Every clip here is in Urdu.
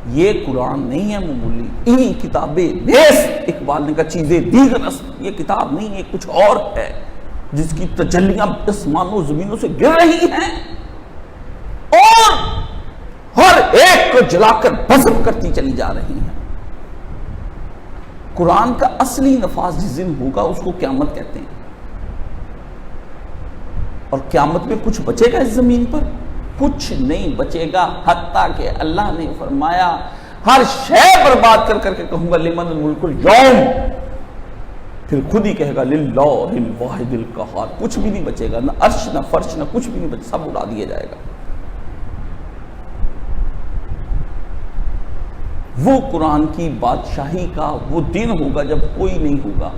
یہ قرآن نہیں ہے معمولی، این کتابیں نیس، اقبال نے کہا چیزیں دیگر اصل، یہ کتاب نہیں ہے، کچھ اور ہے جس کی تجلیاں آسمانوں و زمینوں سے گر رہی ہیں اور ہر ایک کو جلا کر بھسم کرتی چلی جا رہی ہیں۔ قرآن کا اصلی نفاذ جس دن ہوگا اس کو قیامت کہتے ہیں، اور قیامت میں کچھ بچے گا اس زمین پر؟ کچھ نہیں بچے گا، حتیٰ کہ اللہ نے فرمایا ہر شے برباد کر کر کے کہوں گا لمن الملک اليوم، پھر خود ہی کہے گا للہ الواحد القہار، کچھ بھی نہیں بچے گا، نہ عرش نہ فرش نہ کچھ بھی نہیں بچے، سب اڑا دیا جائے گا۔ وہ قرآن کی بادشاہی کا وہ دن ہوگا جب کوئی نہیں ہوگا۔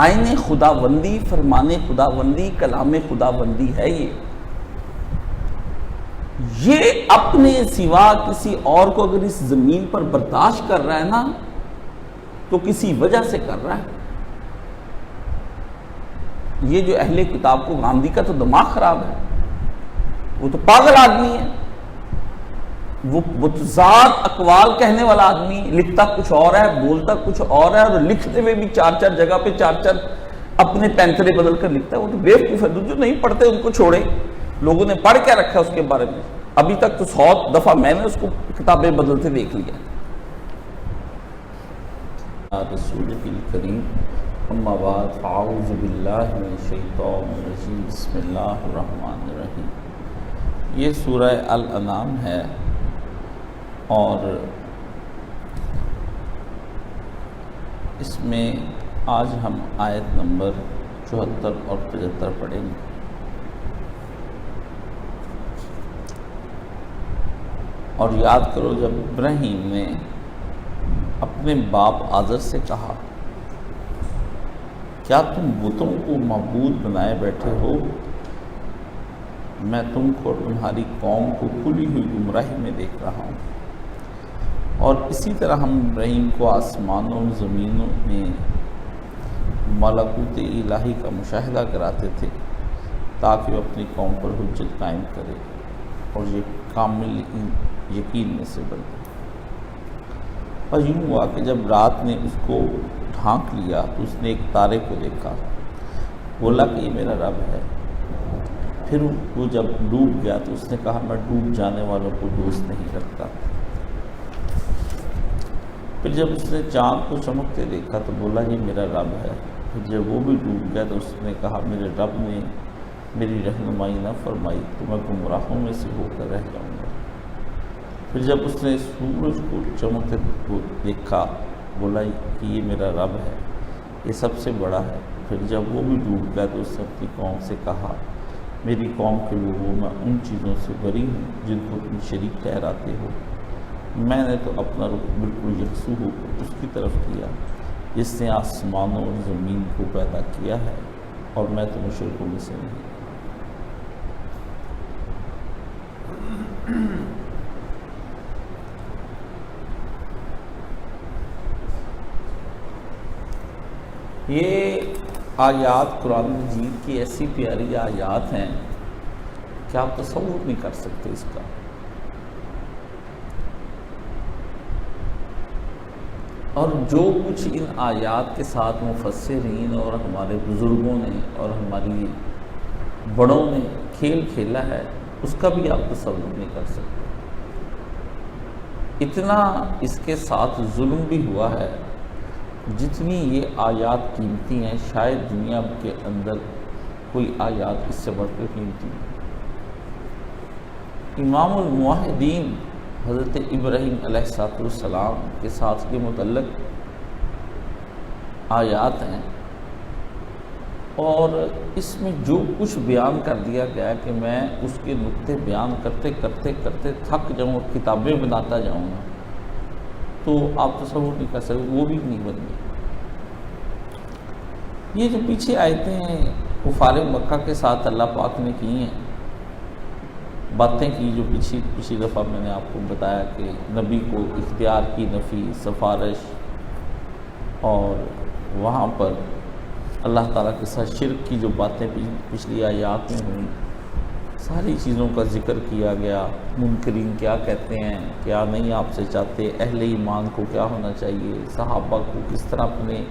آئین خداوندی، فرمان خداوندی، کلام خداوندی ہے یہ اپنے سوا کسی اور کو اگر اس زمین پر برداشت کر رہا ہے نا تو کسی وجہ سے کر رہا ہے۔ یہ جو اہل کتاب کو، گاندھی کا تو دماغ خراب ہے، وہ تو پاگل آدمی ہے، وہ ذات اقوال کہنے والا آدمی، لکھتا کچھ اور ہے بولتا کچھ اور ہے، اور لکھتے ہوئے بھی چار چار جگہ پہ چار چار اپنے پینترے بدل کر لکھتا ہے۔ وہ تو بیوقوف ہے، جو نہیں پڑھتے ان کو چھوڑے، لوگوں نے پڑھ کیا رکھا اس کے بارے میں؟ ابھی تک تو 100 دفعہ میں نے اس کو کتابیں بدلتے دیکھ لیا۔ رسول کریم، اما بعد، اعوذ باللہ من الشیطان الرجیم، بسم اللہ الرحمن الرحیم۔ یہ سورہ الانعام ہے اور اس میں آج ہم آیت نمبر 74 اور 75 پڑھیں گے۔ اور یاد کرو جب ابراہیم نے اپنے باپ آزر سے کہا کیا تم بتوں کو معبود بنائے بیٹھے ہو، میں تم کو اور تمہاری قوم کو کھلی ہوئی گمراہی میں دیکھ رہا ہوں۔ اور اسی طرح ہم ابراہیم کو آسمانوں زمینوں میں ملکوت الہی کا مشاہدہ کراتے تھے تاکہ وہ اپنی قوم پر حجت قائم کرے اور یہ کامل یقین میں سے بنے۔ اور یوں ہوا کہ جب رات نے اس کو ڈھانک لیا تو اس نے ایک تارے کو دیکھا، بولا کہ یہ میرا رب ہے۔ پھر وہ جب ڈوب گیا تو اس نے کہا میں ڈوب جانے والوں کو دوست نہیں رکھتا۔ پھر جب اس نے چاند کو چمکتے دیکھا تو بولا یہ میرا رب ہے۔ پھر جب وہ بھی ڈوب گیا تو اس نے کہا میرے رب نے میری رہنمائی نہ فرمائی تو میں گمراہوں میں سے ہو کر رہ جاؤں گا۔ پھر جب اس نے سورج کو چمکتے دیکھا بولا کہ یہ میرا رب ہے، یہ سب سے بڑا ہے۔ پھر جب وہ بھی ڈوب گیا تو اس نے اپنی قوم سے کہا میری قوم کے لوگوں میں ان چیزوں سے بری ہوں جن کو تم شریک ٹھہراتے ہو، میں نے تو اپنا رخ بالکل یکسو ہو کر اس کی طرف کیا جس نے آسمانوں اور زمین کو پیدا کیا ہے، اور میں تو مشرکوں میں سے نہیں۔ یہ آیات قرآن مجید کی ایسی پیاری آیات ہیں کہ آپ تصور نہیں کر سکتے اس کا۔ اور جو کچھ ان آیات کے ساتھ مفسرین اور ہمارے بزرگوں نے اور ہماری بڑوں نے کھیل کھیلا ہے اس کا بھی آپ تصور نہیں کر سکتے۔ اتنا اس کے ساتھ ظلم بھی ہوا ہے، جتنی یہ آیات قیمتی ہیں شاید دنیا کے اندر کوئی آیات اس سے بڑھ کر قیمتی نہیں۔ امام الموحدین حضرت ابراہیم علیہ السلام کے ساتھ کے متعلق آیات ہیں، اور اس میں جو کچھ بیان کر دیا گیا کہ میں اس کے نقطے بیان کرتے کرتے کرتے تھک جاؤں اور کتابیں بناتا جاؤں گا تو آپ تصور نہیں کر سکتے، وہ بھی نہیں بن گئی۔ یہ جو پیچھے آیتیں ہیں کفار مکہ کے ساتھ اللہ پاک نے کی ہیں، باتیں کی جو پچھلی دفعہ میں نے آپ کو بتایا کہ نبی کو اختیار کی نفی، سفارش، اور وہاں پر اللہ تعالیٰ کے ساتھ شرک کی جو باتیں پچھلی آیات میں ہوئیں، ساری چیزوں کا ذکر کیا گیا، منکرین کیا کہتے ہیں، کیا نہیں آپ سے چاہتے، اہل ایمان کو کیا ہونا چاہیے، صحابہ کو کس طرح اپنے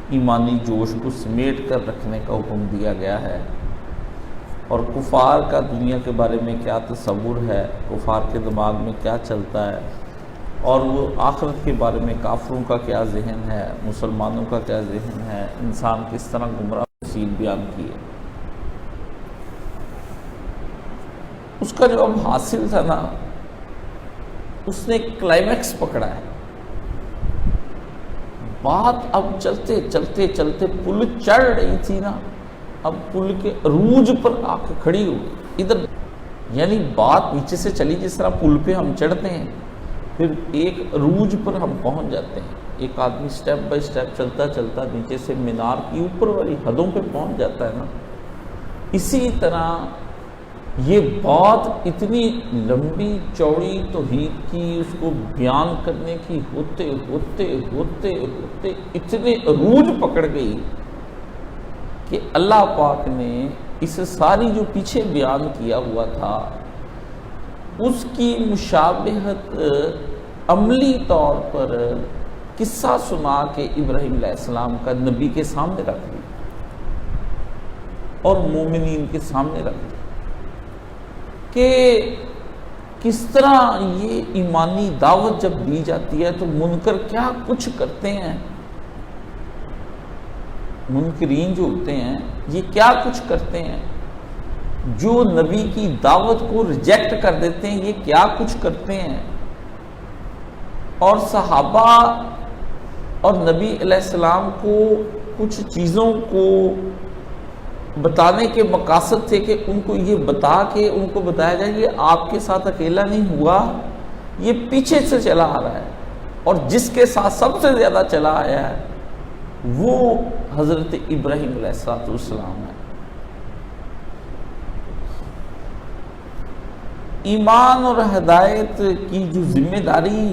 ایمانی جوش کو سمیٹ کر رکھنے کا حکم دیا گیا ہے، اور کفار کا دنیا کے بارے میں کیا تصور ہے، کفار کے دماغ میں کیا چلتا ہے، اور وہ آخرت کے بارے میں کافروں کا کیا ذہن ہے، مسلمانوں کا کیا ذہن ہے، انسان کس طرح گمراہ تفصیل بیان کی ہے۔ اس کا جو اب حاصل تھا نا، اس نے کلائمیکس پکڑا ہے۔ بات اب چلتے چلتے چلتے پل چڑھ رہی تھی نا، اب پل کے عروج پر آ کے کھڑی ہو گئی ادھر، یعنی بات نیچے سے چلی جس طرح پل پہ ہم چڑھتے ہیں، پھر ایک عروج پر ہم پہنچ جاتے ہیں، ایک آدمی سٹیپ بائی سٹیپ چلتا چلتا نیچے سے مینار کی اوپر والی حدوں پہ پہنچ جاتا ہے نا، اسی طرح یہ بات اتنی لمبی چوڑی توحید کی، اس کو بیان کرنے کی ہوتے ہوتے ہوتے ہوتے اتنے عروج پکڑ گئی کہ اللہ پاک نے اس ساری جو پیچھے بیان کیا ہوا تھا اس کی مشابہت عملی طور پر قصہ سنا کے ابراہیم علیہ السلام کا نبی کے سامنے رکھ دی اور مومنین کے سامنے رکھ دی کہ کس طرح یہ ایمانی دعوت جب دی جاتی ہے تو منکر کیا کچھ کرتے ہیں، منکرین جو ہوتے ہیں یہ کیا کچھ کرتے ہیں، جو نبی کی دعوت کو ریجیکٹ کر دیتے ہیں یہ کیا کچھ کرتے ہیں، اور صحابہ اور نبی علیہ السلام کو کچھ چیزوں کو بتانے کے مقاصد تھے کہ ان کو یہ بتا کے ان کو بتایا جائے یہ آپ کے ساتھ اکیلا نہیں ہوا، یہ پیچھے سے چلا آ رہا ہے، اور جس کے ساتھ سب سے زیادہ چلا آیا ہے وہ حضرت ابراہیم علیہ السلام ہے۔ ایمان اور ہدایت کی جو ذمہ داری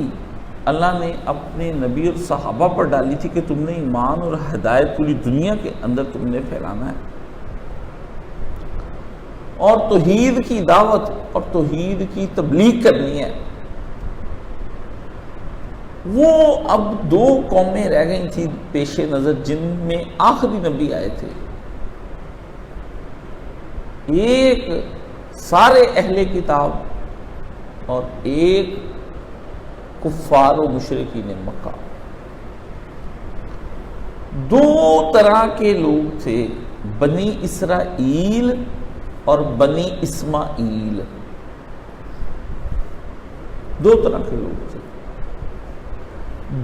اللہ نے اپنے نبی اور صحابہ پر ڈالی تھی کہ تم نے ایمان اور ہدایت پوری دنیا کے اندر تم نے پھیلانا ہے، اور توحید کی دعوت اور توحید کی تبلیغ کرنی ہے، وہ اب دو قومیں رہ گئی تھی پیش نظر جن میں آخری نبی آئے تھے، ایک سارے اہل کتاب اور ایک کفار و مشرکین مکہ۔ دو طرح کے لوگ تھے، بنی اسرائیل اور بنی اسماعیل، دو طرح کے لوگ تھے۔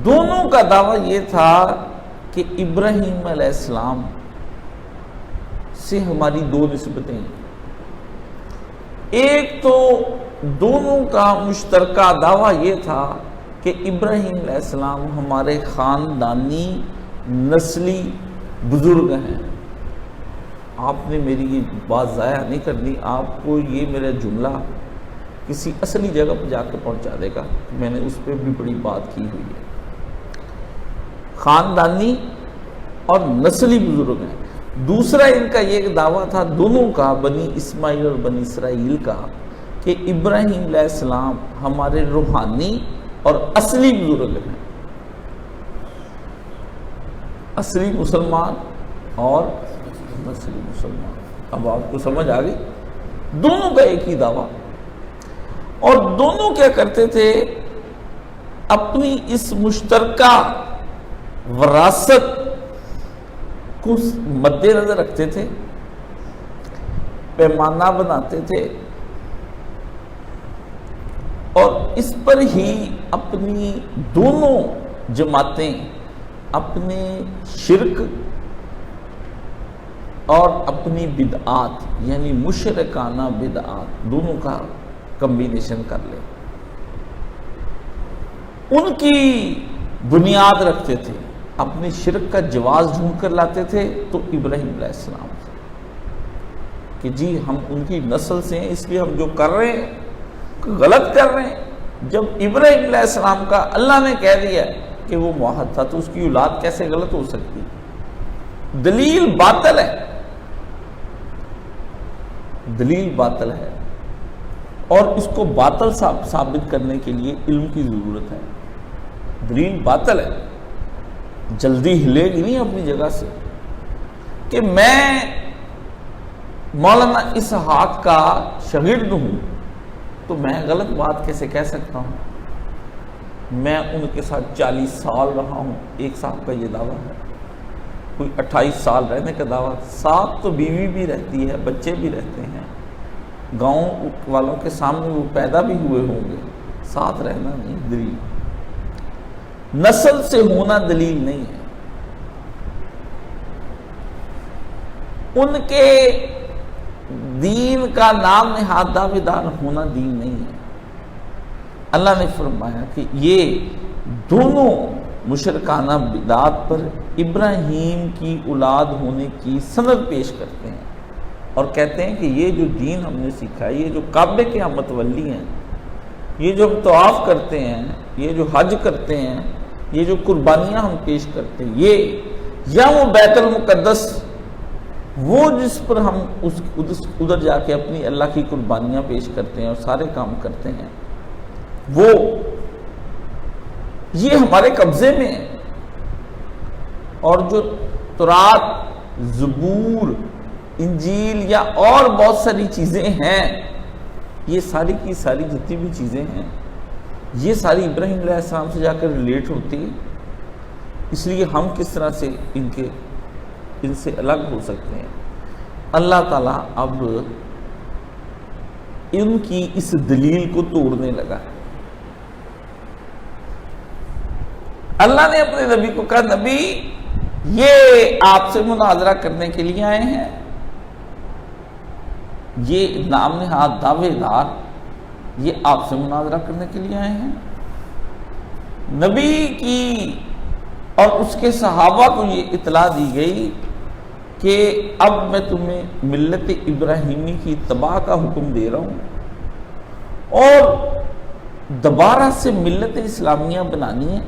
دونوں کا دعویٰ یہ تھا کہ ابراہیم علیہ السلام سے ہماری دو نسبتیں ہیں۔ ایک تو دونوں کا مشترکہ دعویٰ یہ تھا کہ ابراہیم علیہ السلام ہمارے خاندانی نسلی بزرگ ہیں۔ آپ نے میری یہ بات ضائع نہیں کرنی، آپ کو یہ میرا جملہ کسی اصلی جگہ پہ جا کے پہنچا دے گا، میں نے اس پہ بھی بڑی بات کی ہوئی ہے۔ خاندانی اور نسلی بزرگ ہیں۔ دوسرا ان کا یہ دعویٰ تھا دونوں کا، بنی اسماعیل اور بنی اسرائیل کا، کہ ابراہیم علیہ السلام ہمارے روحانی اور اصلی بزرگ ہیں، اصلی مسلمان اور نسلی مسلمان۔ اب آپ کو سمجھ آ گئی، دونوں کا ایک ہی دعویٰ، اور دونوں کیا کرتے تھے، اپنی اس مشترکہ وراثت کو مد نظر رکھتے تھے، پیمانہ بناتے تھے، اور اس پر ہی اپنی دونوں جماعتیں اپنے شرک اور اپنی بدعات یعنی مشرکانہ بدعات دونوں کا کمبینیشن کر لے، ان کی بنیاد رکھتے تھے، اپنی شرک کا جواز ڈھونڈ کر لاتے تھے تو ابراہیم علیہ السلام سے، کہ جی ہم ان کی نسل سے ہیں اس لیے ہم جو کر رہے ہیں غلط کر رہے ہیں۔ جب ابراہیم علیہ السلام کا اللہ نے کہہ دیا کہ وہ موحد تھا تو اس کی اولاد کیسے غلط ہو سکتی؟ دلیل باطل ہے، دلیل باطل ہے۔ اور اس کو باطل ثابت کرنے کے لیے علم کی ضرورت ہے. دلیل باطل ہے، جلدی ہلے گی نہیں اپنی جگہ سے. کہ میں مولانا اسحاق کا شاگرد ہوں تو میں غلط بات کیسے کہہ سکتا ہوں؟ میں ان کے ساتھ 40 سال رہا ہوں. ایک صاحب کا یہ دعویٰ ہے، کوئی 28 سال رہنے کا دعویٰ. ساتھ تو بیوی بھی رہتی ہے، بچے بھی رہتے ہیں، گاؤں والوں کے سامنے وہ پیدا بھی ہوئے ہوں گے. ساتھ رہنا نہیں دلیل، نسل سے ہونا دلیل نہیں ہے. ان کے دین کا نام نہاد دعوے دار ہونا دین نہیں ہے. اللہ نے فرمایا کہ یہ دونوں مشرکانہ بدعات پر ابراہیم کی اولاد ہونے کی سند پیش کرتے ہیں اور کہتے ہیں کہ یہ جو دین ہم نے سیکھا ہے، یہ جو کعبے کے ہم متولی ہیں، یہ جو ہم طواف کرتے ہیں، یہ جو حج کرتے ہیں، یہ جو قربانیاں ہم پیش کرتے ہیں، یہ یا وہ بیت المقدس، وہ جس پر ہم ادھر جا کے اپنی اللہ کی قربانیاں پیش کرتے ہیں اور سارے کام کرتے ہیں، وہ یہ ہمارے قبضے میں ہے. اور جو تورات، زبور، انجیل یا اور بہت ساری چیزیں ہیں، یہ ساری کی ساری جتنی بھی چیزیں ہیں، یہ ساری ابراہیم علیہ السلام سے جا کر ریلیٹ ہوتی ہے. اس لیے ہم کس طرح سے ان سے الگ ہو سکتے ہیں؟ اللہ تعالیٰ اب ان کی اس دلیل کو توڑنے لگا ہے. اللہ نے اپنے نبی کو کہا، نبی یہ آپ سے مناظرہ کرنے کے لیے آئے ہیں، یہ نام نہاد دعوے دار یہ آپ سے مناظرہ کرنے کے لیے آئے ہیں. نبی کی اور اس کے صحابہ کو یہ اطلاع دی گئی کہ اب میں تمہیں ملت ابراہیمی کی اتباع کا حکم دے رہا ہوں اور دوبارہ سے ملت اسلامیہ بنانی ہے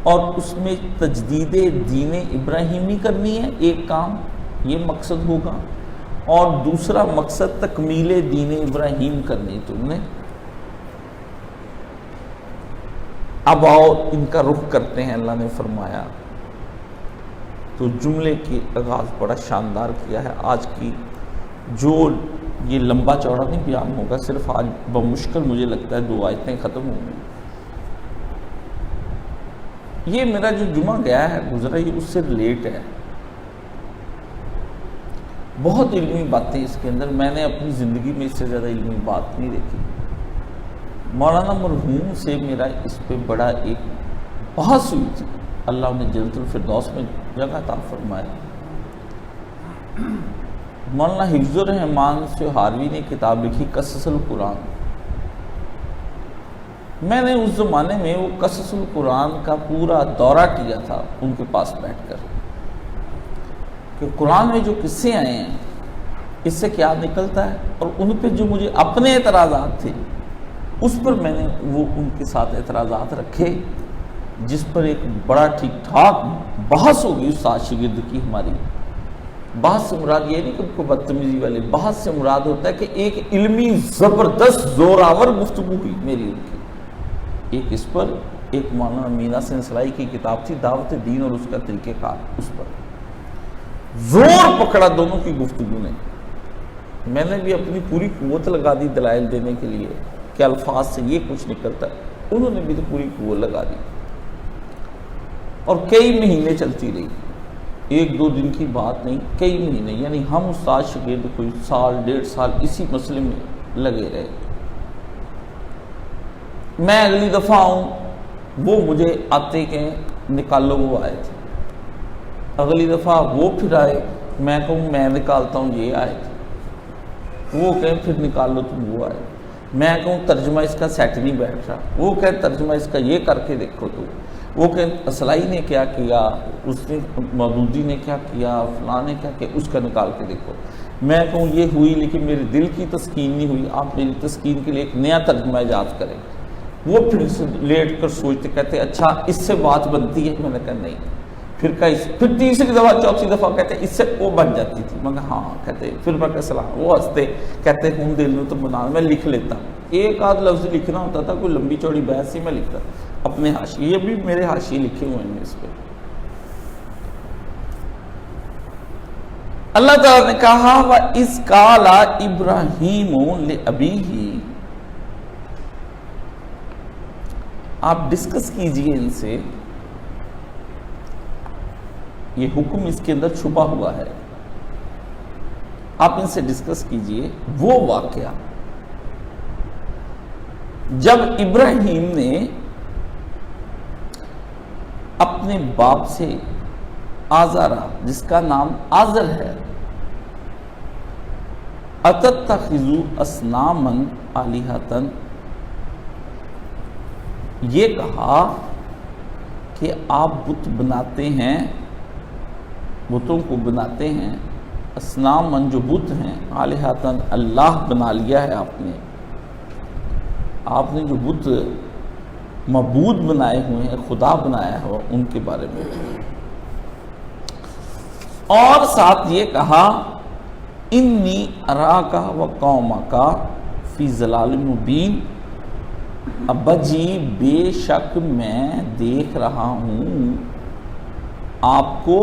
اور اس میں تجدید دین ابراہیمی کرنی ہے. ایک کام یہ مقصد ہوگا، اور دوسرا مقصد تکمیل دین ابراہیم کرنی. تم نے اب آؤ ان کا رخ کرتے ہیں. اللہ نے فرمایا تو جملے کی آغاز بڑا شاندار کیا ہے. آج کی جو یہ لمبا چوڑا نہیں بیان ہوگا، صرف آج بمشکل مجھے لگتا ہے 2 آیتیں ختم ہوں گی. یہ میرا جو جمعہ گیا ہے گزرا، یہ اس سے ریلیٹ ہے. بہت علمی باتیں اس کے اندر، میں نے اپنی زندگی میں اس سے زیادہ علمی بات نہیں دیکھی. مولانا مرحوم سے میرا اس پہ بڑا ایک بحث ہوئی تھی. اللہ نے جنت الفردوس میں جگہ عطا فرمایا. مولانا حفظ الرحمان سے ہاروی نے کتاب لکھی قصص القرآن. میں نے اس زمانے میں وہ قصص القرآن کا پورا دورہ کیا تھا ان کے پاس بیٹھ کر کہ قرآن میں جو قصے آئے ہیں اس سے کیا نکلتا ہے، اور ان پہ جو مجھے اپنے اعتراضات تھے اس پر میں نے وہ ان کے ساتھ اعتراضات رکھے، جس پر ایک بڑا ٹھیک ٹھاک بحث ہوگی استاد شاگرد کی. ہماری بحث سے مراد یہ نہیں کہ ان کو بدتمیزی والے، بحث سے مراد ہوتا ہے کہ ایک علمی زبردست زوراور گفتگو ہوئی میری ان کی. ایک اس پر، ایک مولانا مینا سنسلائی کی کتاب تھی دعوت دین اور اس کا طریقہ کار، اس پر زور پکڑا دونوں کی گفتگو نے. میں نے بھی اپنی پوری قوت لگا دی دلائل دینے کے لیے کہ الفاظ سے یہ کچھ نکلتا ہے، انہوں نے بھی تو پوری قوت لگا دی. اور کئی مہینے چلتی رہی، 1-2 دن کی بات نہیں، کئی مہینے. یعنی ہم استاد شاگرد کوئی 1.5 سال اسی مسئلے میں لگے رہے. میں اگلی دفعہ آؤں، وہ مجھے آتے کہ نکالو، وہ آئے تھے. اگلی دفعہ وہ پھر آئے، میں کہوں میں نکالتا ہوں، یہ آئے تھے. وہ کہیں پھر نکالو تم، وہ آئے. میں کہوں ترجمہ اس کا سیٹ نہیں بیٹھ رہا، وہ کہیں ترجمہ اس کا یہ کر کے دیکھو. تو وہ کہیں اصلائی نے کیا کیا، اس نے مودودی نے کیا کیا، فلاں نے کیا کیا، اس کا نکال کے دیکھو. میں کہوں یہ ہوئی لیکن میرے دل کی تسکین نہیں ہوئی، آپ میری تسکین کے لیے ایک نیا ترجمہ ایجاد کریں. وہ پھر سے لیٹ کر سوچتے کہتے اچھا اس سے بات بنتی ہے. میں نے کہا نہیں، پھر تیسری دفعہ چوتھی دفعہ کہتے اس سے وہ بن جاتی تھی. میں کہا ہاں. کہتے پھر میں کہ سلام. وہ ہنستے کہتے ہوں دل میں تو بنا میں لکھ لیتا. ایک آدھ لفظ لکھنا ہوتا تھا, کوئی لمبی چوڑی بحث ہی میں لکھتا اپنے حاشیے. یہ بھی میرے حاشیے لکھے ہوئے ہیں اس پہ. اللہ تعالیٰ نے کہا وَإِذْ قَالَ إِبْرَاهِيمُ لِأَبِيهِ. آپ ڈسکس کیجئے ان سے, یہ حکم اس کے اندر چھپا ہوا ہے, آپ ان سے ڈسکس کیجئے وہ واقعہ جب ابراہیم نے اپنے باپ سے آزارا, جس کا نام آزر ہے, اتتخذوا اصناما آلہۃ, یہ کہا کہ آپ بت بناتے ہیں, بتوں کو بناتے ہیں, اصنامن جو بت ہیں, آلہۃ اللہ بنا لیا ہے آپ نے جو بت معبود بنائے ہوئے ہیں, خدا بنایا ہوا, ان کے بارے میں. اور ساتھ یہ کہا انی اراک و قومک فی ضلال مبین, ابا جی بے شک میں دیکھ رہا ہوں آپ کو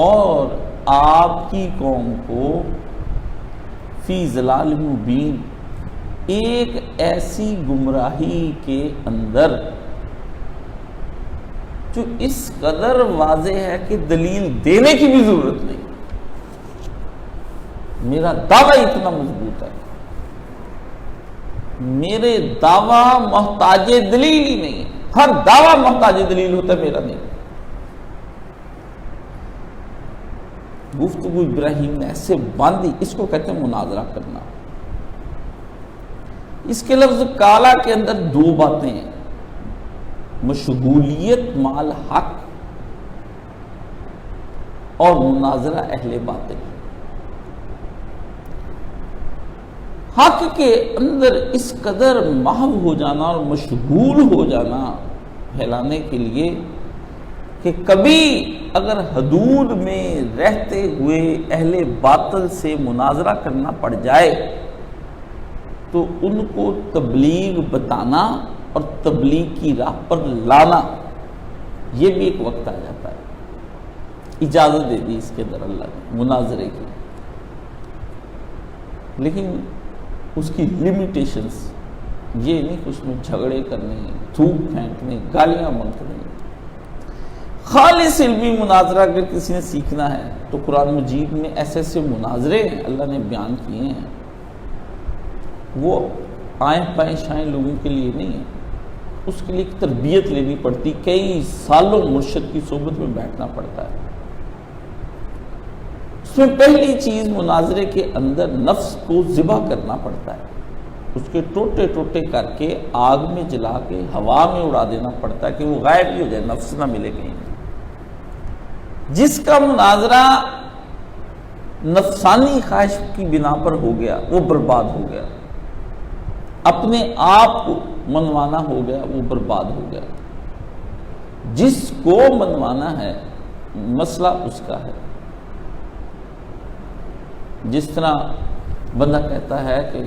اور آپ کی قوم کو فی ضلال مبین, ایک ایسی گمراہی کے اندر جو اس قدر واضح ہے کہ دلیل دینے کی بھی ضرورت نہیں. میرا دعویٰ اتنا مضبوط ہے, میرے دعویٰ محتاج دلیل ہی نہیں ہے. ہر دعویٰ محتاج دلیل ہوتا ہے, میرا نہیں. گفتگو ابراہیم نے ایسے باندھی, اس کو کہتے ہیں مناظرہ کرنا. اس کے لفظ کالا کے اندر دو باتیں ہیں, مشغولیت مال حق اور مناظرہ اہل باطل. حق کے اندر اس قدر محو ہو جانا اور مشغول ہو جانا پھیلانے کے لیے کہ کبھی اگر حدود میں رہتے ہوئے اہل باطل سے مناظرہ کرنا پڑ جائے تو ان کو تبلیغ بتانا اور تبلیغ کی راہ پر لانا, یہ بھی ایک وقت آ جاتا ہے. اجازت دے دی اس کے اندر اللہ نے مناظرے کی, لیکن اس کی لمیٹیشنز یہ نہیں کہ اس میں جھگڑے کرنے, تھوک پھینکنے, گالیاں بکنے. خالص علمی مناظرہ اگر کسی نے سیکھنا ہے تو قرآن مجید میں ایسے ایسے مناظرے اللہ نے بیان کیے ہیں, وہ آئیں پائیں شائیں لوگوں کے لیے نہیں ہے. اس کے لیے ایک تربیت لینی پڑتی, کئی سالوں مرشد کی صحبت میں بیٹھنا پڑتا ہے. اس میں پہلی چیز مناظرے کے اندر نفس کو ذبح کرنا پڑتا ہے, اس کے ٹوٹے ٹوٹے کر کے آگ میں جلا کے ہوا میں اڑا دینا پڑتا ہے کہ وہ غائب ہی ہو جائے, نفس نہ ملے کہیں. جس کا مناظرہ نفسانی خواہش کی بنا پر ہو گیا وہ برباد ہو گیا, اپنے آپ کو منوانا ہو گیا وہ برباد ہو گیا. جس کو منوانا ہے مسئلہ اس کا ہے. جس طرح بندہ کہتا ہے کہ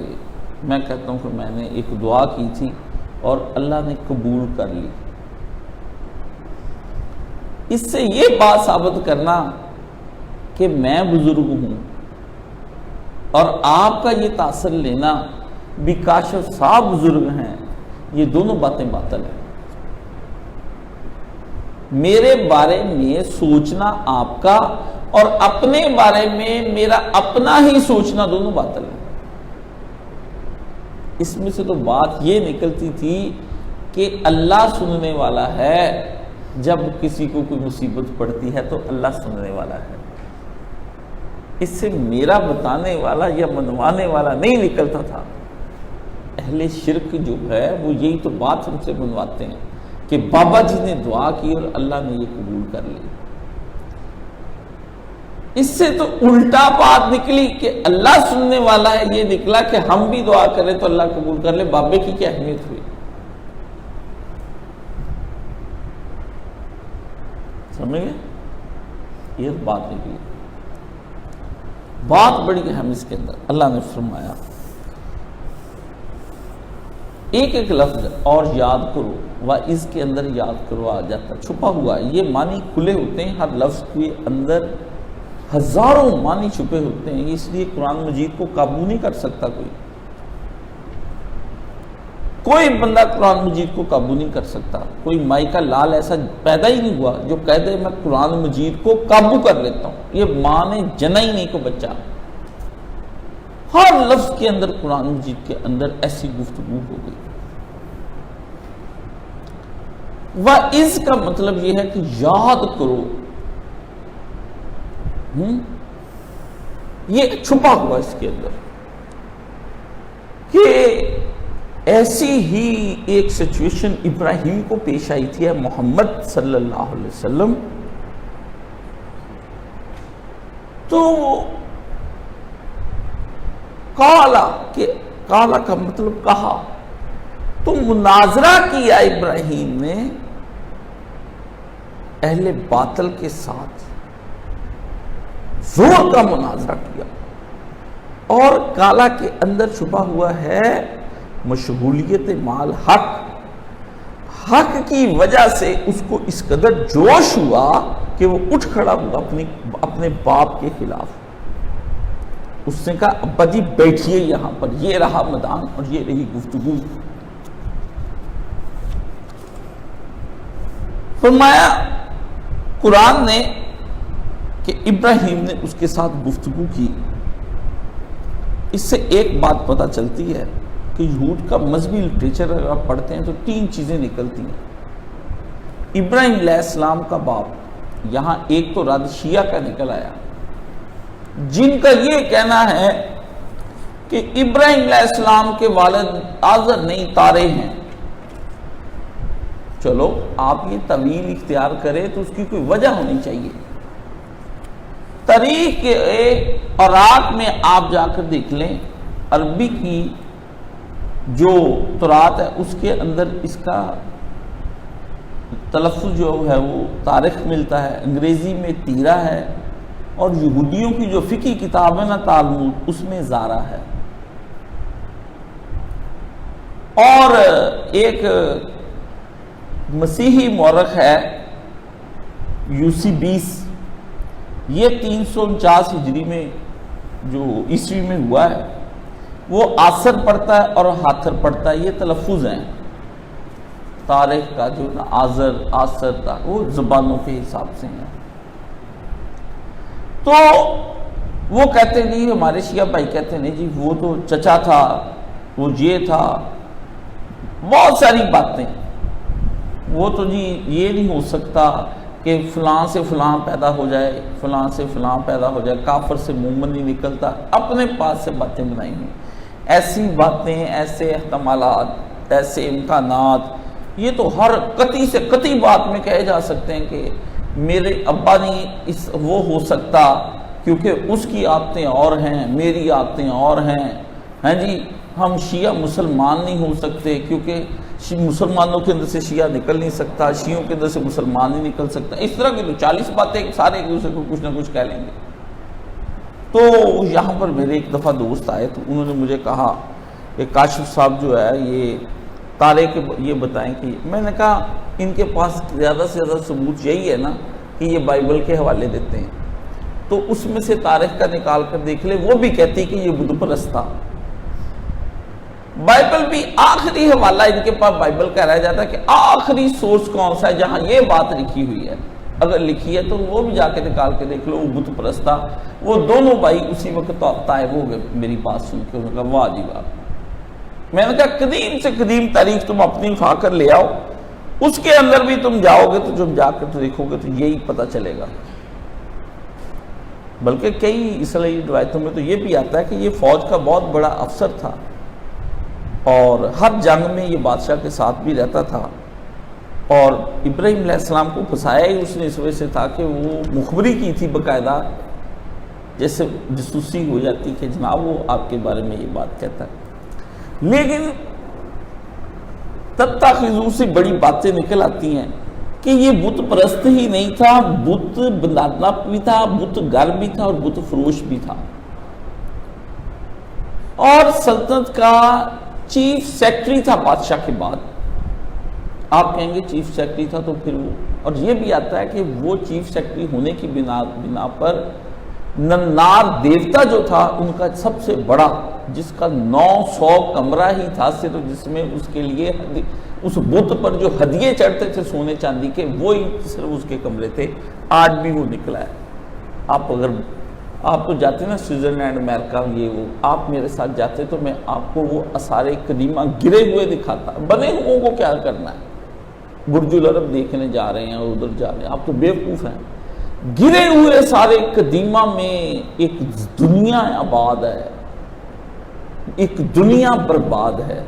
میں کہتا ہوں کہ میں نے ایک دعا کی تھی اور اللہ نے قبول کر لی, اس سے یہ بات ثابت کرنا کہ میں بزرگ ہوں اور آپ کا یہ تاثر لینا بھی کاشف صاحب بزرگ ہیں, یہ دونوں باتیں باطل ہیں. میرے بارے میں سوچنا آپ کا اور اپنے بارے میں میرا اپنا ہی سوچنا دونوں باطل ہیں. اس میں سے تو بات یہ نکلتی تھی کہ اللہ سننے والا ہے, جب کسی کو کوئی مصیبت پڑتی ہے تو اللہ سننے والا ہے. اس سے میرا بتانے والا یا منوانے والا نہیں نکلتا تھا. اہل شرک جو ہے وہ یہی تو بات ہم سے منواتے ہیں کہ بابا جی نے دعا کی اور اللہ نے یہ قبول کر لی. اس سے تو الٹا بات نکلی کہ اللہ سننے والا ہے, یہ نکلا کہ ہم بھی دعا کریں تو اللہ قبول کر لے. بابے کی کیا اہمیت ہوئی؟ سمجھ گئے؟ یہ بات نکلی، بات بڑی اہم اس کے اندر۔ اللہ نے فرمایا ایک ایک لفظ اور یاد کرو، اس کے اندر یاد کرو آ جاتا، چھپا ہوا ہے۔ یہ معنی کھلے ہوتے ہیں، ہر لفظ کے اندر ہزاروں معنی چھپے ہوتے ہیں، اس لیے قرآن مجید کو قابو نہیں کر سکتا کوئی بندہ قرآن مجید کو قابو نہیں کر سکتا۔ کوئی مائی کا لال ایسا پیدا ہی نہیں ہوا جو کہہ دے میں قرآن مجید کو قابو کر لیتا ہوں، یہ ماں نے جنا ہی نہیں کو بچہ۔ ہر لفظ کے اندر قرآن مجید کے اندر ایسی گفتگو ہو گئی۔ وَإِذْ کا مطلب یہ ہے کہ یاد کرو، یہ چھپا ہوا اس کے اندر کہ ایسی ہی ایک سچویشن ابراہیم کو پیش آئی تھی، محمد صلی اللہ علیہ وسلم۔ تو کالا کا مطلب کہا، تو مناظرہ کیا ابراہیم نے اہل باطل کے ساتھ، زور کا مناظرہ کیا، اور کالا کے اندر چھپا ہوا ہے مشغولیت مال حق کی وجہ سے اس کو اس قدر جوش ہوا کہ وہ اٹھ کھڑا ہوا اپنے باپ کے خلاف۔ اس نے کہا ابا جی بیٹھیے یہاں پر، یہ رہا میدان اور یہ رہی گفتگو۔ فرمایا قرآن نے کہ ابراہیم نے اس کے ساتھ گفتگو کی۔ اس سے ایک بات پتہ چلتی ہے کہ یہود کا مذہبی لٹریچر اگر آپ پڑھتے ہیں تو 3 چیزیں نکلتی ہیں۔ ابراہیم علیہ السلام کا باپ، یہاں ایک تو رد شیعہ کا نکل آیا، جن کا یہ کہنا ہے کہ ابراہیم علیہ السلام کے والد آزر نہیں تارے ہیں۔ چلو آپ یہ طویل اختیار کریں تو اس کی کوئی وجہ ہونی چاہیے۔ تاریخ کے اوراق میں آپ جا کر دیکھ لیں، عربی کی جو تراث ہے اس کے اندر اس کا تلفظ جو ہے وہ تاریخ ملتا ہے، انگریزی میں تیرہ ہے، اور یہودیوں کی جو فقہی کتاب ہے نا تالمود، اس میں زارہ ہے۔ اور ایک مسیحی مورخ ہے یوسیبیس، یہ 349 ہجری میں جو عیسوی میں ہوا ہے، وہ آثر پڑھتا ہے اور ہاتھر پڑھتا ہے، یہ تلفظ ہیں تاریخ کا، جو آثر تھا وہ زبانوں کے حساب سے ہیں۔ تو وہ کہتے نہیں، ہمارے شیعہ بھائی کہتے نہیں جی وہ تو چچا تھا، وہ یہ تھا، بہت ساری باتیں، وہ تو جی یہ نہیں ہو سکتا کہ فلاں سے فلاں پیدا ہو جائے، فلاں سے فلاں پیدا ہو جائے، کافر سے مومن نہیں نکلتا، اپنے پاس سے باتیں بنائی ہیں۔ ایسی باتیں، ایسے احتمالات، ایسے امکانات، یہ تو ہر قطعی سے قطعی بات میں کہے جا سکتے ہیں کہ میرے ابا نہیں وہ ہو سکتا کیونکہ اس کی عادتیں اور ہیں، میری عادتیں اور ہیں، ہاں جی ہم شیعہ مسلمان نہیں ہو سکتے کیونکہ مسلمانوں کے اندر سے شیعہ نکل نہیں سکتا، شیعوں کے اندر سے مسلمان نہیں نکل سکتا۔ اس طرح کی تو 40 باتیں سارے ایک دوسرے کو کچھ نہ کچھ کہہ لیں گے۔ تو یہاں پر میرے ایک دفعہ دوست آئے تو انہوں نے مجھے کہا کہ کاشف صاحب جو ہے یہ تارے کے یہ بتائیں کہ، میں نے کہا ان کے پاس زیادہ سے زیادہ ثبوت یہی ہے نا کہ یہ بائبل کے حوالے دیتے ہیں، تو اس میں سے تاریخ کا نکال کر دیکھ لے، وہ بھی کہتی کہ یہ بت پرست تھا۔ بائبل بھی آخری حوالہ ان کے پاس بائبل کا رہ جاتا ہے کہ آخری سورس کون سا ہے جہاں یہ بات لکھی ہوئی ہے، اگر لکھی ہے تو وہ بھی جا کے نکال کے دیکھ لو، وہ بت پرست تھا۔ وہ دونوں بھائی اسی وقت طائب ہو گئے میری بات سن کے، انہوں نے کہا واہ جی واہ۔ میں نے کہا قدیم سے قدیم تاریخ تم اپنی اٹھا کر لے آؤ، اس کے اندر بھی تم جاؤ گے تو جب جا کر تو دیکھو گے تو یہی پتہ چلے گا۔ بلکہ کئی اسرائیلی روایتوں میں تو یہ بھی آتا ہے کہ یہ فوج کا بہت بڑا افسر تھا اور ہر جنگ میں یہ بادشاہ کے ساتھ بھی رہتا تھا، اور ابراہیم علیہ السلام کو پھنسایا ہی اس نے اس وجہ سے تھا کہ وہ مخبری کی تھی باقاعدہ، جیسے جاسوسی ہو جاتی کہ جناب وہ آپ کے بارے میں یہ بات کہتا ہے۔ لیکن تتخذو سے بڑی باتیں نکل آتی ہیں کہ یہ بت پرست ہی نہیں تھا، بت بنانا بھی تھا، بت گر بھی تھا اور بت فروش بھی تھا، اور سلطنت کا چیف سیکرٹری تھا بادشاہ کے بعد۔ آپ کہیں گے چیف سیکرٹری تھا تو پھر وہ، اور یہ بھی آتا ہے کہ وہ چیف سیکرٹری ہونے کی بنا پر ننار دیوتا جو تھا ان کا سب سے بڑا، جس کا 900 کمرہ ہی تھا صرف، جس میں اس کے لیے اس بت پر جو ہدیے چڑھتے تھے سونے چاندی کے، وہی صرف اس کے کمرے تھے، آج بھی وہ نکلا ہے۔ آپ تو جاتے نا سوئٹزرلینڈ، امریکہ، یہ وہ، آپ میرے ساتھ جاتے تو میں آپ کو وہ آثار قدیمہ گرے ہوئے دکھاتا، بنے ہوئوں کو کیا کرنا ہے، برج العرب دیکھنے جا رہے ہیں اور ادھر جا رہے ہیں، آپ تو بیوقوف ہیں۔ گرے ہوئے سارے قدیمہ میں ایک دنیا آباد ہے، ایک دنیا برباد ہے،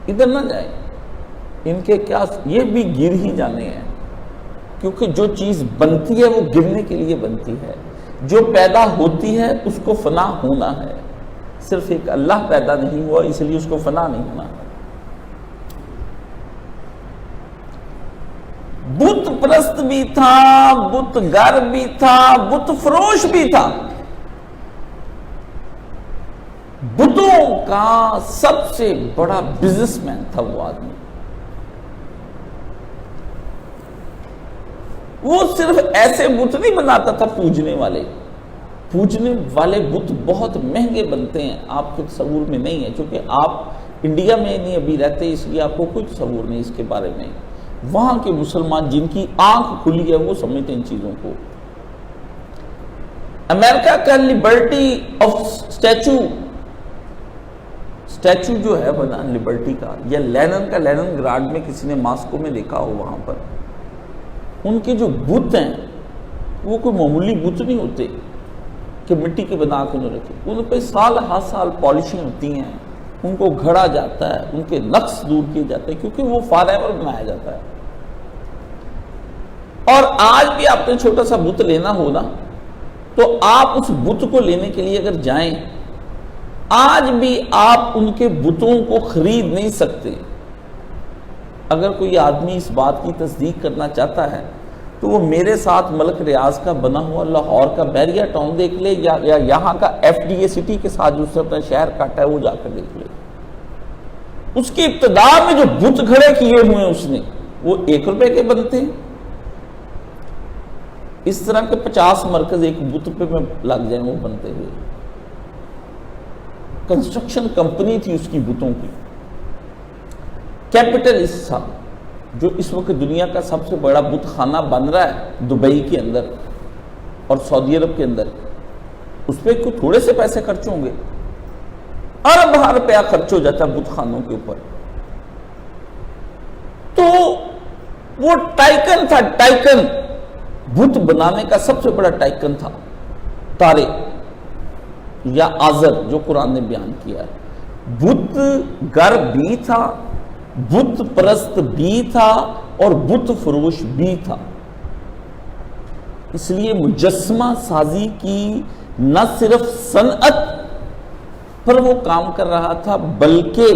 ادھر نہ جائیں، ان کے کیا، یہ بھی گر ہی جانے ہیں، کیونکہ جو چیز بنتی ہے وہ گرنے کے لیے بنتی ہے، جو پیدا ہوتی ہے اس کو فنا ہونا ہے، صرف ایک اللہ پیدا نہیں ہوا اس لیے اس کو فنا نہیں ہونا ہے۔ بت پرست بھی تھا، بت گر بھی تھا، بت فروش بھی تھا، بتوں کا سب سے بڑا بزنس مین تھا وہ آدمی۔ وہ صرف ایسے بت نہیں بناتا تھا پوجنے والے بت بہت مہنگے بنتے ہیں، آپ کے تصور میں نہیں ہے، چونکہ آپ انڈیا میں نہیں ابھی رہتے، اس لیے آپ کو کوئی تصور نہیں اس کے بارے میں۔ وہاں کے مسلمان جن کی آنکھ کھلی ہے وہ سمجھتے ہیں ان چیزوں کو۔ امریکہ کا لبرٹی آف اسٹیچو جو ہے بنا لبرٹی کا، یا لینن کا، لینن گراڈ میں کسی نے ماسکو میں دیکھا ہو، وہاں پر ان کے جو بت ہیں وہ کوئی معمولی بت نہیں ہوتے کہ مٹی کے بنا کے انہوں رکھے، ان پہ سال ہر سال پالشنگ ہوتی ہیں، ان کو گھڑا جاتا ہے، ان کے نقص دور کیے جاتے ہیں، کیونکہ وہ فار ایور بنایا جاتا ہے۔ اور آج بھی آپ نے چھوٹا سا بت لینا ہو نا، تو آپ اس بت کو لینے کے لیے اگر جائیں، آج بھی آپ ان کے بتوں کو خرید نہیں سکتے۔ اگر کوئی آدمی اس بات کی تصدیق کرنا چاہتا ہے تو وہ میرے ساتھ ملک ریاض کا بنا ہوا لاہور کا بیریا ٹاؤن دیکھ لے، یا یہاں کا FDA سٹی کے ساتھ جو اس نے اپنا شہر کاٹا ہے وہ جا کر دیکھ لے۔ اس کی ابتدا میں جو بت کھڑے کیے ہوئے اس نے، وہ 1 روپے کے بنتے ہیں۔ اس طرح کے 50 مرکز ایک بت پہ میں لگ جائیں وہ بنتے ہوئے۔ کنسٹرکشن کمپنی تھی اس کی بتوں کی، کیپٹلسٹ تھا، جو اس وقت دنیا کا سب سے بڑا بت خانہ بن رہا ہے دبئی کے اندر اور سعودی عرب کے اندر، اس پہ کوئی تھوڑے سے پیسے خرچ ہوں گے، ارب روپیہ خرچ ہو جاتا ہے بت خانوں کے اوپر۔ تو وہ ٹائکن تھا، ٹائکن بت بنانے کا سب سے بڑا ٹائکن تھا، تارے یا آزر جو قرآن نے بیان کیا ہے۔ بت گر بھی تھا، بت پرست بھی تھا اور بت فروش بھی تھا، اس لیے مجسمہ سازی کی نہ صرف صنعت پر وہ کام کر رہا تھا بلکہ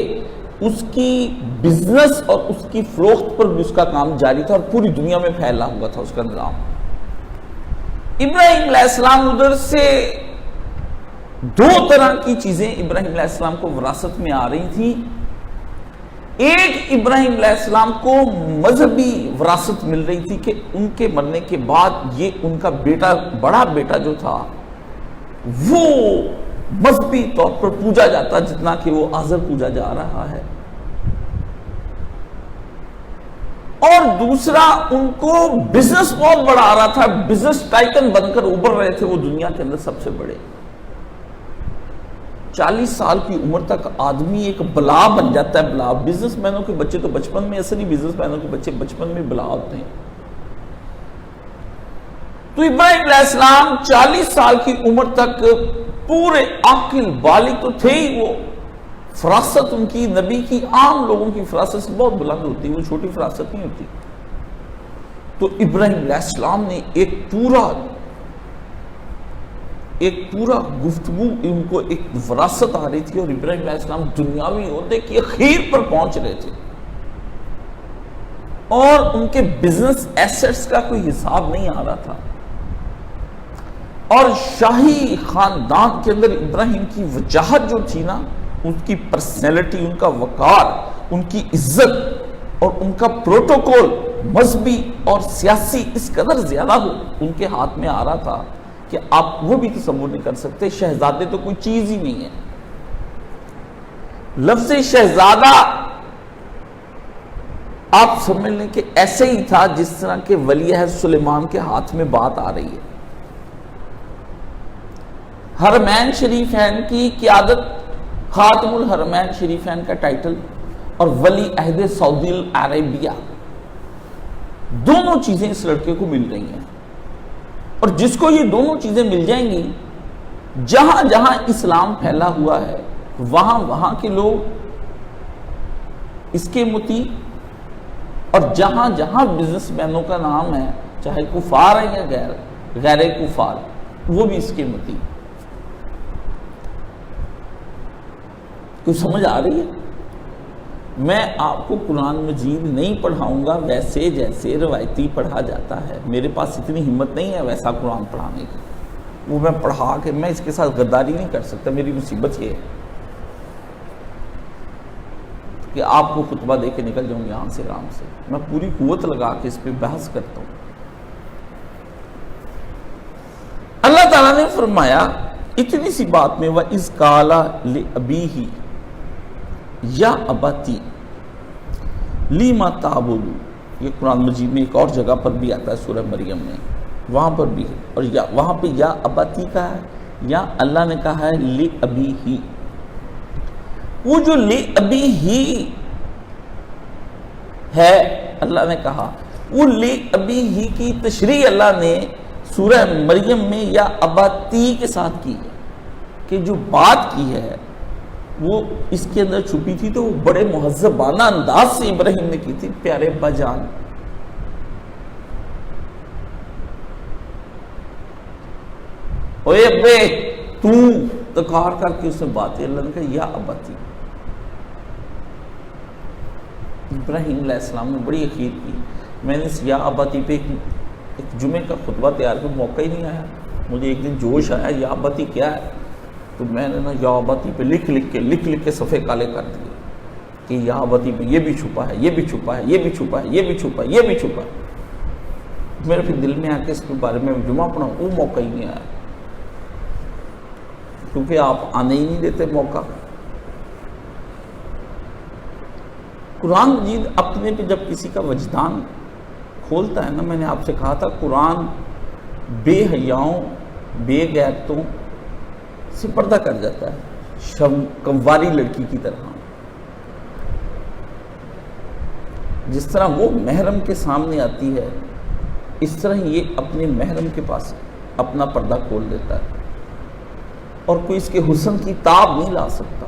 اس کی بزنس اور اس کی فروخت پر بھی اس کا کام جاری تھا، اور پوری دنیا میں پھیلا ہوا تھا اس کا نظام۔ ابراہیم علیہ السلام ادھر سے 2 طرح کی چیزیں ابراہیم علیہ السلام کو وراثت میں آ رہی تھی۔ ایک، ابراہیم علیہ السلام کو مذہبی وراثت مل رہی تھی کہ ان کے مرنے کے بعد یہ ان کا بیٹا، بڑا بیٹا جو تھا وہ مذہبی طور پر پوجا جاتا جتنا کہ وہ آزر پوجا جا رہا ہے۔ اور دوسرا، ان کو بزنس بہت بڑا آ رہا تھا، بزنس ٹائکن بن کر ابھر رہے تھے وہ دنیا کے اندر سب سے بڑے۔ 40 سال کی عمر تک آدمی ایک بلا بن جاتا ہے، بلا۔ بزنس مینوں کے بچے تو بچپن میں، اصلی بزنس مینوں کے بچے بچپن میں بلا ہوتے ہیں۔ تو ابراہیم علیہ السلام 40 سال کی عمر تک پورے عاقل بالغ تو تھے ہی، وہ فراست ان کی نبی کی عام لوگوں کی فراست سے بہت بلند ہوتی ہے، وہ چھوٹی فراست نہیں ہوتی۔ تو ابراہیم علیہ السلام نے ایک پورا گفتگو، ان کو ایک وراثت آ رہی تھی، اور ابراہیم علیہ السلام دنیاوی عہدے کی خیر پر پہنچ رہے تھے۔ اور ان کے بزنس ایسٹس کا کوئی حساب نہیں آ رہا تھا، اور شاہی خاندان کے اندر ابراہیم کی وجاہت جو تھی نا، ان کی پرسنالٹی، ان کا وقار، ان کی عزت اور ان کا پروٹوکول مذہبی اور سیاسی اس قدر زیادہ ان کے ہاتھ میں آ رہا تھا کہ آپ وہ بھی تصور نہیں کر سکتے۔ شہزادے تو کوئی چیز ہی نہیں ہے۔ لفظ شہزادہ آپ سمجھ لیں کہ ایسے ہی تھا جس طرح کہ ولی عہد سلیمان کے ہاتھ میں بات آ رہی ہے۔ حرمین شریفین کی قیادت، خاتم الحرمین شریفین کا ٹائٹل، اور ولی عہد سعودی عربیہ، دونوں چیزیں اس لڑکے کو مل رہی ہیں۔ اور جس کو یہ دونوں چیزیں مل جائیں گی، جہاں جہاں اسلام پھیلا ہوا ہے وہاں وہاں کے لوگ اس کے مطیع، اور جہاں جہاں بزنس مینوں کا نام ہے، چاہے کفار ہیں یا غیر کفار، وہ بھی اس کے مطیع۔ کوئی سمجھ آ رہی ہے؟ میں آپ کو قرآن مجید نہیں پڑھاؤں گا ویسے جیسے روایتی پڑھا جاتا ہے، میرے پاس اتنی ہمت نہیں ہے ویسا قرآن پڑھانے کی، وہ میں پڑھا کے میں اس کے ساتھ غداری نہیں کر سکتا۔ میری مصیبت یہ ہے کہ آپ کو خطبہ دے کے نکل جاؤں یہاں سے آرام سے، میں پوری قوت لگا کے اس پہ بحث کرتا ہوں۔ اللہ تعالیٰ نے فرمایا اتنی سی بات میں، وَإِذْ قَالَ لِأَبِيهِ یا اباتی لیما تعبدو، یہ قرآن مجید میں ایک اور جگہ پر بھی آتا ہے سورہ مریم میں، وہاں پر بھی ہے، اور وہاں پہ یا اباتی کہا ہے، یا اللہ نے کہا ہے لی ابی ہی۔ وہ جو لی ابی ہی ہے اللہ نے کہا، وہ لی ابی ہی کی تشریح اللہ نے سورہ مریم میں یا اباتی کے ساتھ کی ہے، کہ جو بات کی ہے وہ اس کے اندر چھپی تھی تو وہ بڑے مہذبانہ انداز سے ابراہیم نے کی تھی۔ پیارے ابا جان، اوے ابے تو تکار کر کے اس نے بات کی، اللہ نے کہا یا اباتی۔ ابراہیم علیہ السلام نے بڑی اخیر کی، میں نے اس یا اباتی پہ ایک جمعے کا خطبہ تیار کیا، موقع ہی نہیں آیا، مجھے ایک دن جوش آیا یا اباتی کیا ہے، تو میں نے نا یا اباتی پہ لکھ لکھ کے صفحے کالے کر دیے کہ یا اباتی پہ یہ بھی چھپا ہے، یہ بھی چھپا ہے، یہ بھی چھپا ہے، یہ بھی چھپا ہے، یہ بھی چھپا ہے۔ میرے پھر دل میں آ کے اس کے بارے میں جمعہ پڑھا، وہ موقع ہی نہیں آیا، کیونکہ آپ آنے ہی نہیں دیتے موقع۔ قرآن مجید اپنے پہ جب کسی کا وجدان کھولتا ہے نا، میں نے آپ سے کہا تھا قرآن بے حیاؤں بے غیرتوں سے پردہ کر جاتا ہے، کنواری لڑکی کی طرح، جس طرح وہ محرم کے سامنے آتی ہے اس طرح یہ اپنے محرم کے پاس اپنا پردہ کھول دیتا ہے، اور کوئی اس کے حسن کی تاب نہیں لا سکتا۔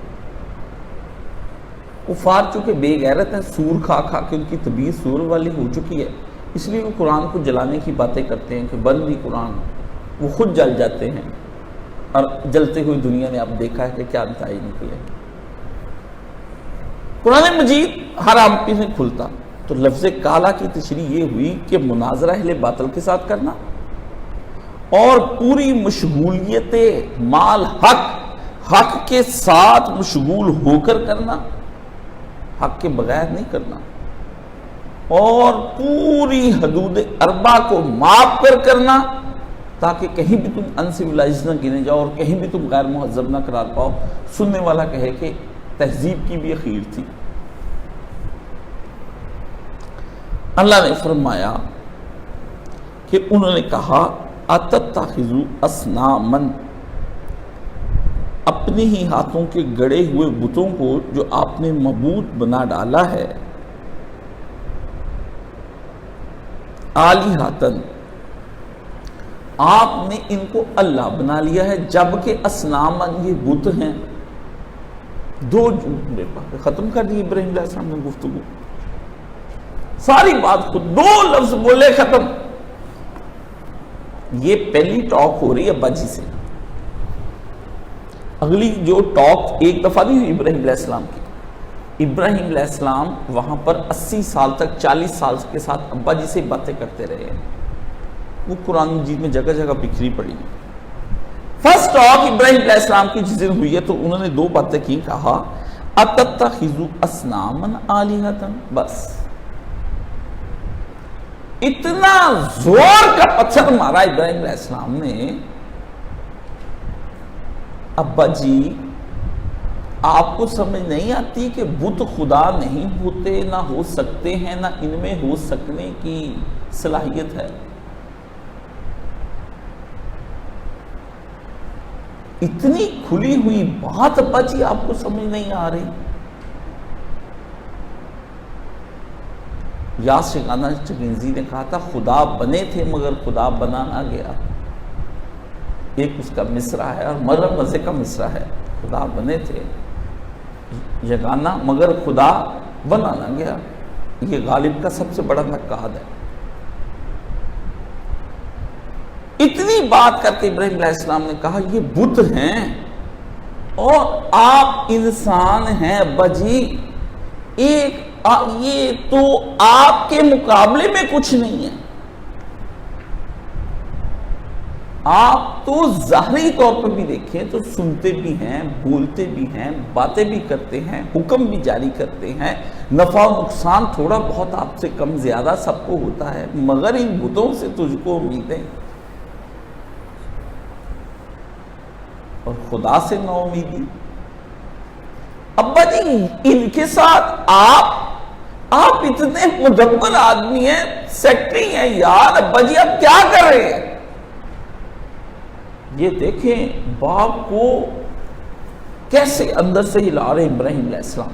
کفار چونکہ بے غیرت ہیں، سور کھا کھا کے ان کی طبیعت سور والی ہو چکی ہے، اس لیے وہ قرآن کو جلانے کی باتیں کرتے ہیں کہ بن بھی قرآن، وہ خود جل جاتے ہیں، اور جلتے ہوئی دنیا نے اب دیکھا ہے کہ کیا نتائج نکلے۔ قرآن مجید ہر آمپی میں کھلتا تو لفظ کالا کی تشریح یہ ہوئی کہ مناظرہ اہل باطل کے ساتھ کرنا، اور پوری مشغولیت مال حق کے ساتھ مشغول ہو کر کرنا، حق کے بغیر نہیں کرنا، اور پوری حدود اربع کو ماپ کر کرنا، تاکہ کہیں بھی تم انسیولائز نہ گنے جاؤ اور کہیں بھی تم غیر مہذب نہ قرار پاؤ، سننے والا کہے کہ تہذیب کی بھی اخیر تھی۔ اللہ نے فرمایا کہ انہوں نے کہا اتتخذوا اصناما، اپنے ہی ہاتھوں کے گڑے ہوئے بتوں کو جو آپ نے معبود بنا ڈالا ہے، آلہۃً، آپ نے ان کو اللہ بنا لیا ہے، جبکہ اصناماً یہ بت ہیں۔ دو جملے ختم کر دی ابراہیم علیہ السلام نے گفتگو، ساری بات خود دو لفظ بولے ختم۔ یہ پہلی ٹاک ہو رہی ہے ابا جی سے، اگلی جو ٹاک ایک دفعہ نہیں ہوئی ابراہیم علیہ السلام کی، ابراہیم علیہ السلام وہاں پر 80 سال تک 40 سال کے ساتھ ابا جی سے باتیں کرتے رہے ہیں، وہ قرآن مجید میں جگہ جگہ بکھری پڑی۔ فرسٹ ٹاک ابراہیم علیہ السلام کی جس دن ہوئی ہے تو انہوں نے 2 باتیں کی، کہا اتتخذوا اصناما آلہۃ، بس اتنا زور کا پتھر مارا ابراہیم علیہ السلام نے، ابا جی آپ کو سمجھ نہیں آتی کہ بت خدا نہیں ہوتے، نہ ہو سکتے ہیں، نہ ان میں ہو سکنے کی صلاحیت ہے؟ اتنی کھلی ہوئی بات ابا جی آپ کو سمجھ نہیں آ رہی؟ یاس شگانہ چگنزی نے کہا تھا خدا بنے تھے مگر خدا بنا نہ گیا، ایک اس کا مصرع ہے اور مرم مزے کا مصرع ہے، خدا بنے تھے یگانہ مگر خدا بنا نہ گیا، یہ غالب کا سب سے بڑا نقاد ہے۔ اتنی بات کر کے ابراہیم علیہ السلام نے کہا یہ بت ہیں اور آپ انسان ہیں ابا جی، یہ تو آپ کے مقابلے میں کچھ نہیں ہے، آپ تو ظاہری طور پر بھی دیکھیں تو سنتے بھی ہیں، بولتے بھی ہیں، باتیں بھی کرتے ہیں، حکم بھی جاری کرتے ہیں، نفع و نقصان تھوڑا بہت آپ سے کم زیادہ سب کو ہوتا ہے، مگر ان بتوں سے تجھ کو امیدیں اور خدا سے نا امیدی۔ ابا جی ان کے ساتھ آپ اتنے مدبر آدمی ہیں، سیکٹری ہیں یار، ابا جی آپ کیا کر رہے ہیں؟ یہ دیکھیں باپ کو کیسے اندر سے ہلا رہے ابراہیم علیہ السلام۔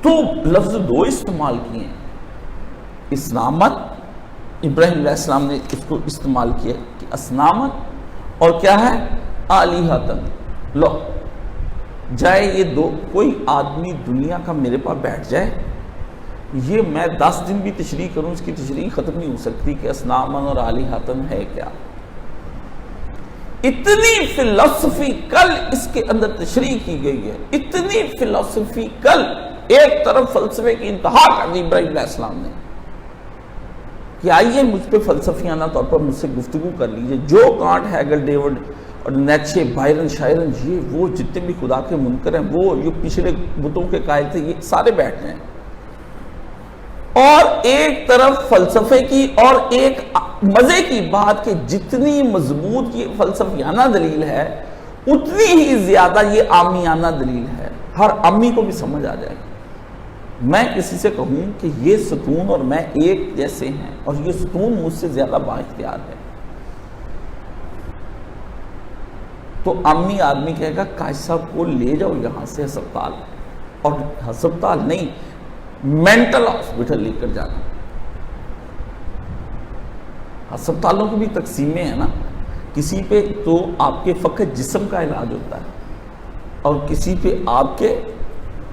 2 لفظ استعمال کیے ہیں، اسنامت، ابراہیم علیہ السلام نے اس کو استعمال کیا کہ اسنامت، اور کیا ہے آلیہتن، لو جائے یہ 2 کوئی آدمی دنیا کا میرے پاس بیٹھ جائے، یہ میں 10 دن بھی تشریح کروں اس کی تشریح ختم نہیں ہو سکتی کہ اسنامن اور آلیہتن ہے کیا۔ اتنی فلسفیکل اس کے اندر تشریح کی گئی ہے، اتنی فلسفیکل، ایک طرف فلسفے کی انتہا کر دی ابراہیم علیہ السلام نے کہ آئیے مجھ پہ فلسفیانہ طور پر مجھ سے گفتگو کر لیجئے، جو کانٹ، ہیگل، ڈیوڈ اور نیچے، بائرن، شائرن، یہ وہ جتنے بھی خدا کے منکر ہیں، وہ جو پچھلے بتوں کے قائل تھے، یہ سارے بیٹھے ہیں، اور ایک طرف فلسفے کی اور ایک مزے کی بات کہ جتنی مضبوط یہ فلسفیانہ دلیل ہے اتنی ہی زیادہ یہ عامیانہ دلیل ہے، ہر عامی کو بھی سمجھ آ جائے گی۔ میں کسی سے کہوں کہ یہ ستون اور میں ایک جیسے ہیں اور یہ ستون مجھ سے زیادہ بااختیار ہے، تو عامی آدمی کہے گا قائد صاحب کو لے جاؤ یہاں سے ہسپتال، اور ہسپتال نہیں مینٹل ہاسپٹل لے کر جانا۔ ہسپتالوں کی بھی تقسیمیں ہیں نا، کسی پہ تو آپ کے فقط جسم کا علاج ہوتا ہے اور کسی پہ آپ کے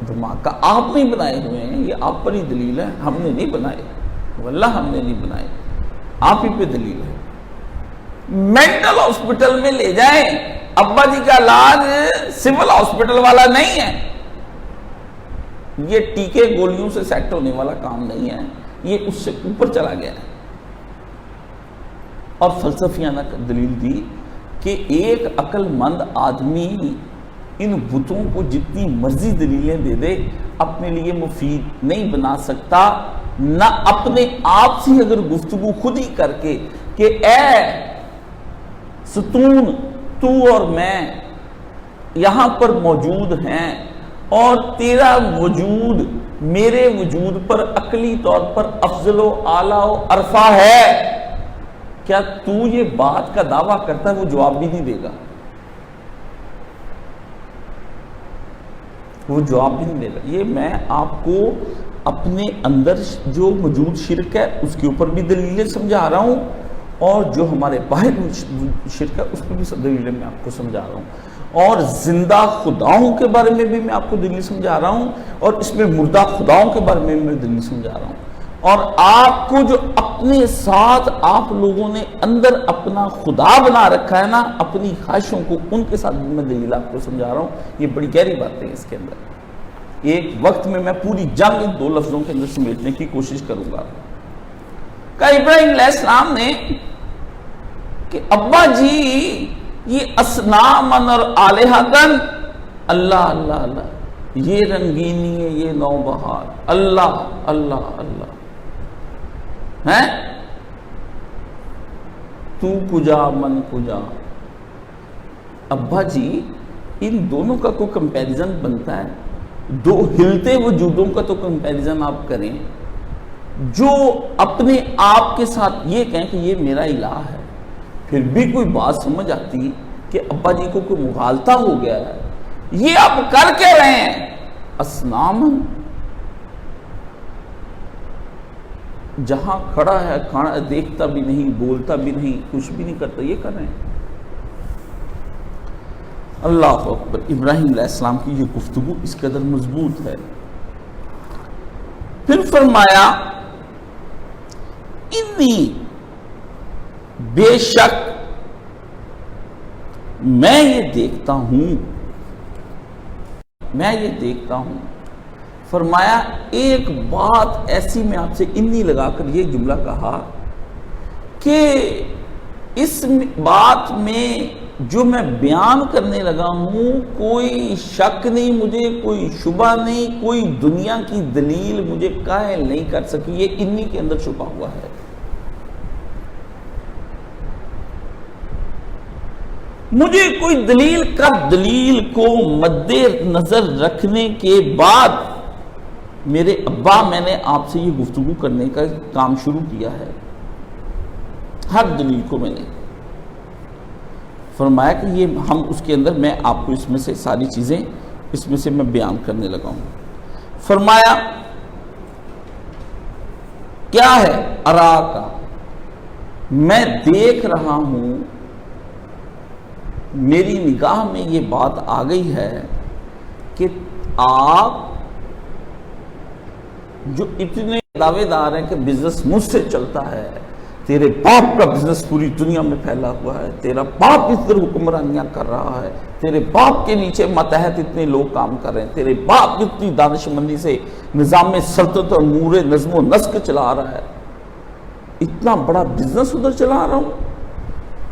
دماغ کا۔ آپ نہیں بنائے ہوئے ہیں، یہ آپ پر ہی دلیل ہے، ہم نے نہیں بنائے، واللہ ہم نے نہیں بنائے، آپ ہی پہ دلیل ہے۔ مینٹل ہاسپٹل میں لے جائیں، ابا جی کا علاج سول ہاسپٹل والا نہیں ہے، یہ ٹیکے گولیوں سے سیٹ ہونے والا کام نہیں ہے، یہ اس سے اوپر چلا گیا ہے۔ اور فلسفیانہ دلیل دی کہ ایک عقل مند آدمی ان بتوں کو جتنی مرضی دلیلیں دے دے اپنے لیے مفید نہیں بنا سکتا، نہ اپنے آپ سے اگر گفتگو خود ہی کر کے کہ اے ستون تو اور میں یہاں پر موجود ہیں اور تیرا وجود میرے وجود پر عقلی طور پر افضل و اعلیٰ و عرفہ ہے، کیا تو یہ بات کا دعویٰ کرتا ہے؟ وہ جواب بھی نہیں دے گا، وہ جواب بھی نہیں دے گا۔ یہ میں آپ کو اپنے اندر جو موجود شرک ہے اس کے اوپر بھی دلیلیں سمجھا رہا ہوں، اور جو ہمارے باہر شرک ہے اس پہ بھی دلیلیں میں آپ کو سمجھا رہا ہوں، اور زندہ خداؤں کے بارے میں بھی میں آپ کو دلیل سمجھا رہا ہوں، اور اس میں مردہ خداؤں کے بارے میں بھی دلیل سمجھا رہا ہوں، اور آپ کو جو اپنے ساتھ آپ لوگوں نے اندر اپنا خدا بنا رکھا ہے نا، اپنی خواہشوں کو، ان کے ساتھ میں دلیل آپ کو سمجھا رہا ہوں۔ یہ بڑی گہری باتیں ہیں اس کے اندر۔ ایک وقت میں پوری جنگ ان 2 لفظوں کے اندر سمیٹنے کی کوشش کروں گا. کہا ابراہیم علیہ السلام نے کہ ابا جی یہ اصنامن اور آلہتن، اللہ اللہ اللہ، یہ رنگینی ہے، یہ نوبہار، اللہ اللہ اللہ ہیں، تو کجا من کجا. ابا جی ان دونوں کا کوئی کمپیریزن بنتا ہے؟ 2 ہلتے وجودوں کا تو کمپیریزن آپ کریں، جو اپنے آپ کے ساتھ یہ کہیں کہ یہ میرا الہ ہے. پھر بھی کوئی بات سمجھ آتی کہ ابا جی کو کوئی مغالطہ ہو گیا ہے. یہ آپ کر کے رہے ہیں اصنامن، جہاں کھڑا ہے کھڑا دیکھتا بھی نہیں، بولتا بھی نہیں، کچھ بھی نہیں کرتا، یہ کر رہے ہیں. اللہ اکبر. ابراہیم علیہ السلام کی یہ گفتگو اس قدر مضبوط ہے. پھر فرمایا انی، بے شک میں یہ دیکھتا ہوں. فرمایا ایک بات ایسی میں آپ سے انی لگا کر یہ جملہ کہا کہ اس بات میں جو میں بیان کرنے لگا ہوں کوئی شک نہیں، مجھے کوئی شبہ نہیں، کوئی دنیا کی دلیل مجھے قائل نہیں کر سکی. یہ انی کے اندر چھپا ہوا ہے. مجھے کوئی دلیل دلیل کو مد نظر رکھنے کے بعد میرے ابا میں نے آپ سے یہ گفتگو کرنے کا کام شروع کیا ہے. ہر دلیل کو میں نے فرمایا کہ یہ ہم اس کے اندر میں آپ کو اس میں سے ساری چیزیں اس میں سے میں بیان کرنے لگا ہوں. فرمایا کیا ہے؟ ارا کا، میں دیکھ رہا ہوں، میری نگاہ میں یہ بات آ گئی ہے کہ آپ جو اتنے دعوے دار ہیں کہ بزنس مجھ سے چلتا ہے، تیرے باپ کا بزنس پوری دنیا میں پھیلا ہوا ہے، تیرا باپ اس طرح حکمرانیاں کر رہا ہے، تیرے باپ کے نیچے ماتحت اتنے لوگ کام کر رہے ہیں، تیرے باپ اتنی دانش مندی سے نظام سلطنت اور امور نظم و نسق چلا رہا ہے، اتنا بڑا بزنس ادھر چلا رہا ہوں،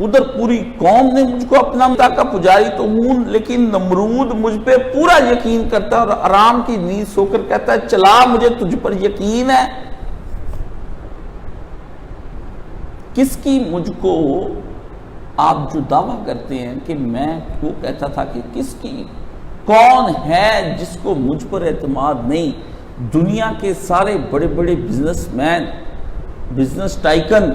ادھر پوری قوم نے مجھ کو اپنا کا پجاری تو ہوں، لیکن نمرود مجھ پہ پورا یقین کرتا ہے اور آرام کی نیند سو کر کہتا ہے چلا مجھے تجھ پر یقین ہے. کس کی مجھ کو آپ جو دعویٰ کرتے ہیں کہ میں وہ کہتا تھا کہ کس کی، کون ہے جس کو مجھ پر اعتماد نہیں؟ دنیا کے سارے بڑے بڑے بزنس مین، بزنس ٹائکن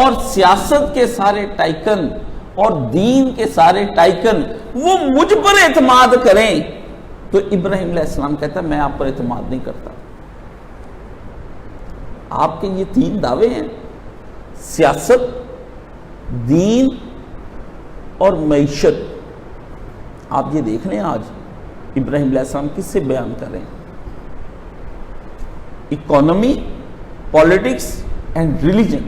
اور سیاست کے سارے ٹائکن اور دین کے سارے ٹائکن وہ مجھ پر اعتماد کریں تو ابراہیم علیہ السلام کہتا ہے میں آپ پر اعتماد نہیں کرتا. آپ کے یہ 3 دعوے ہیں، سیاست، دین اور معیشت. آپ یہ دیکھ لیں آج ابراہیم علیہ السلام کس سے بیان کر رہے ہیں؟ اکانومی، پالیٹکس اینڈ ریلیجن،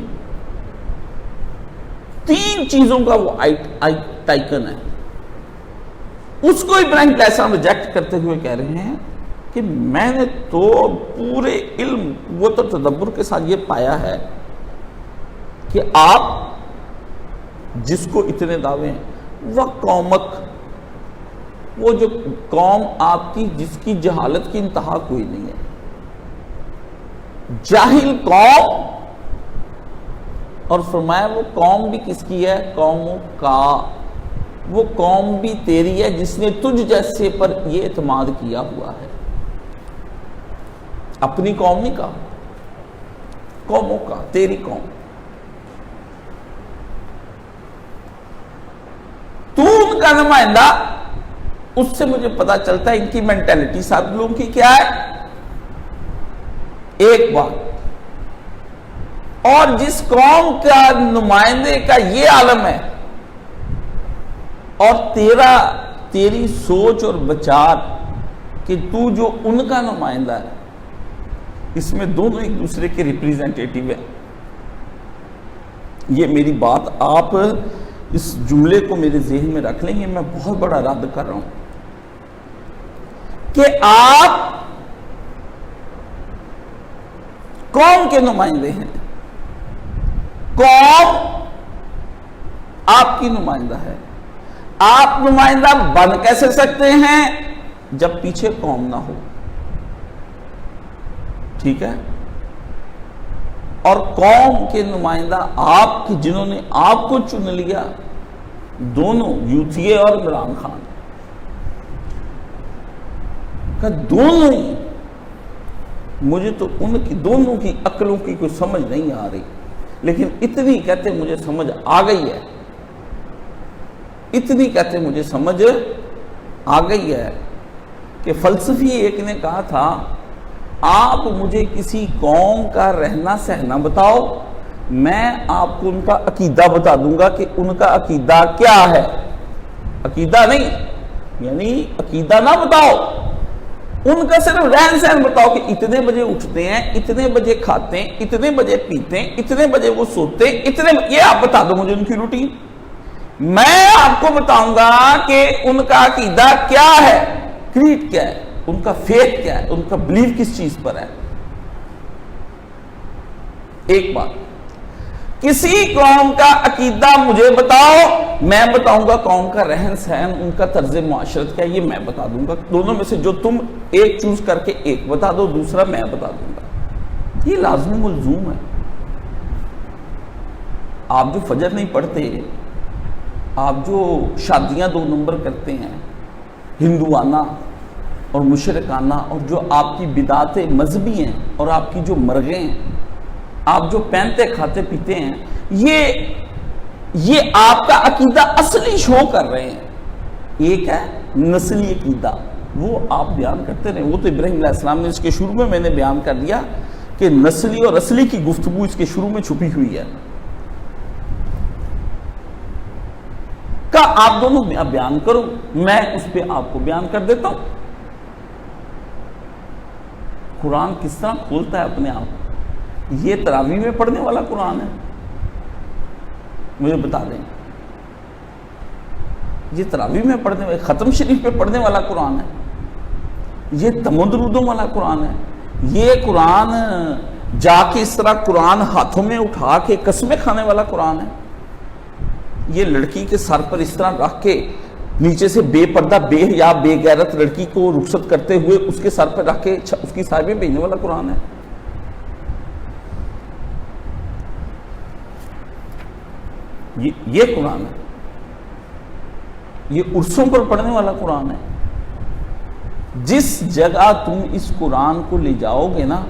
3 چیزوں کا وہ ٹائکن ہے. اس کو ابراہیم علیہ السلام ریجیکٹ کرتے ہوئے کہہ رہے ہیں کہ میں نے تو پورے علم قوت اور تدبر کے ساتھ یہ پایا ہے کہ آپ جس کو اتنے دعوے ہیں وہ قومک، وہ جو قوم آپ کی جس کی جہالت کی انتہا کوئی نہیں ہے، جاہل قوم. اور فرمایا وہ قوم بھی کس کی ہے؟ قوموں کا. وہ قوم بھی تیری ہے جس نے تجھ جیسے پر یہ اعتماد کیا ہوا ہے. اپنی قوم نہیں کہا، قوموں کا، تیری قوم. تو ان کا نمائندہ، اس سے مجھے پتا چلتا ہے ان کی مینٹیلٹی سب لوگوں کی کیا ہے. ایک بات، اور جس قوم کا نمائندے کا یہ عالم ہے اور تیری سوچ اور بچار کہ تو جو ان کا نمائندہ ہے، اس میں دونوں ایک دوسرے کے ریپریزنٹیٹیو ہیں. یہ میری بات آپ اس جملے کو میرے ذہن میں رکھ لیں، یہ میں بہت بڑا رد کر رہا ہوں. کہ آپ قوم کے نمائندے ہیں، قوم آپ کی نمائندہ ہے. آپ نمائندہ بن کیسے سکتے ہیں جب پیچھے قوم نہ ہو؟ ٹھیک ہے. اور قوم کے نمائندہ آپ کی، جنہوں نے آپ کو چن لیا، دونوں یوتھیے اور عمران خان کا، دونوں ہی مجھے تو ان کی دونوں کی عقلوں کی کوئی سمجھ نہیں آ رہی، لیکن اتنی کہتے مجھے سمجھ آ گئی ہے، اتنی کہتے مجھے سمجھ آ گئی ہے کہ فلسفی ایک نے کہا تھا، آپ مجھے کسی قوم کا رہنا سہنا بتاؤ، میں آپ کو ان کا عقیدہ بتا دوں گا کہ ان کا عقیدہ کیا ہے. عقیدہ نہیں، یعنی عقیدہ نہ بتاؤ، ان کا صرف رہن سہن بتاؤ کہ اتنے بجے اٹھتے ہیں، اتنے بجے کھاتے ہیں، اتنے بجے پیتے ہیں، اتنے بجے وہ سوتے ہیں، یہ آپ بتا دو مجھے ان کی روٹین. میں آپ کو بتاؤں گا کہ ان کا عقیدہ کیا ہے، کریڈ کیا ہے، ان کا فیتھ کیا ہے، ان کا بلیف کس چیز پر ہے. ایک بات، کسی قوم کا عقیدہ مجھے بتاؤ، میں بتاؤں گا قوم کا رہن سہن، ان کا طرز معاشرت کیا ہے، یہ میں بتا دوں گا. دونوں میں سے جو تم ایک چوز کر کے ایک بتا دو، دوسرا میں بتا دوں گا. یہ لازم ملزوم ہے. آپ جو فجر نہیں پڑھتے، آپ جو شادیاں 2 نمبر کرتے ہیں، ہندوانہ اور مشرکانہ، اور جو آپ کی بدعتیں مذہبی ہیں اور آپ کی جو مرغیں ہیں، آپ جو پہنتے کھاتے پیتے ہیں، یہ آپ کا عقیدہ اصلی شو کر رہے ہیں. ایک ہے نسلی عقیدہ، وہ آپ بیان کرتے رہے. وہ تو ابراہیم علیہ السلام نے اس کے شروع میں نے بیان کر دیا کہ نسلی اور اصلی کی گفتگو اس کے شروع میں چھپی ہوئی ہے. کہ آپ دونوں بیان کرو، میں اس پہ آپ کو بیان کر دیتا ہوں. قرآن کس طرح کھولتا ہے اپنے آپ؟ یہ تراویح میں پڑھنے والا قرآن ہے؟ مجھے بتا دیں، یہ تراویح میں پڑھنے والا، ختم شریف پہ پڑھنے والا قرآن ہے؟ یہ تمدرودوں والا قرآن ہے؟ یہ قرآن جا کے اس طرح قرآن ہاتھوں میں اٹھا کے قسمیں کھانے والا قرآن ہے؟ یہ لڑکی کے سر پر اس طرح رکھ کے نیچے سے بے پردہ بے یا بے غیرت لڑکی کو رخصت کرتے ہوئے اس کے سر پر رکھ کے اس کی صاحبیں بھیجنے والا قرآن ہے؟ یہ قرآن ہے؟ یہ عرسوں پر پڑھنے والا قرآن ہے؟ جس جگہ تم اس قرآن کو لے جاؤ گے نا،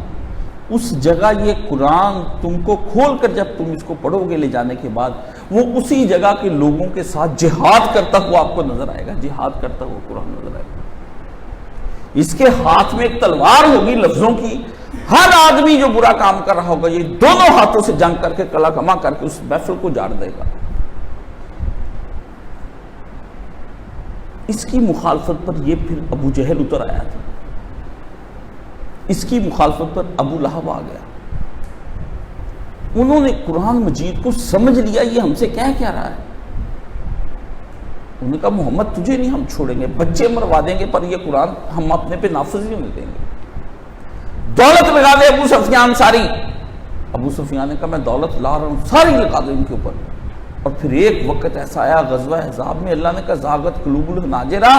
اس جگہ یہ قرآن تم کو کھول کر جب تم اس کو پڑھو گے لے جانے کے بعد، وہ اسی جگہ کے لوگوں کے ساتھ جہاد کرتا ہوا آپ کو نظر آئے گا. جہاد کرتا ہوا قرآن نظر آئے گا. اس کے ہاتھ میں ایک تلوار ہوگی لفظوں کی. ہر آدمی جو برا کام کر رہا ہوگا یہ دونوں ہاتھوں سے جنگ کر کے کلا کما کر کے اس محفل کو جاڑ دے گا. اس کی مخالفت پر یہ پھر ابو جہل اتر آیا تھا. اس کی مخالفت پر ابو لہب آ گیا. انہوں نے قرآن مجید کو سمجھ لیا یہ ہم سے کیا رہا ہے. انہوں نے کہا محمد تجھے نہیں ہم چھوڑیں گے، بچے مروا دیں گے پر یہ قرآن ہم اپنے پہ نافذ نہیں ہونے دیں گے. دولت لگا دے ابو سفیان ساری. ابو سفیان نے کہا میں دولت لا رہا ہوں، ساری لگا دے ان کے اوپر. اور پھر ایک وقت ایسا آیا غزوہ احزاب میں، اللہ نے کہا زاغت قلوب الحناجرہ،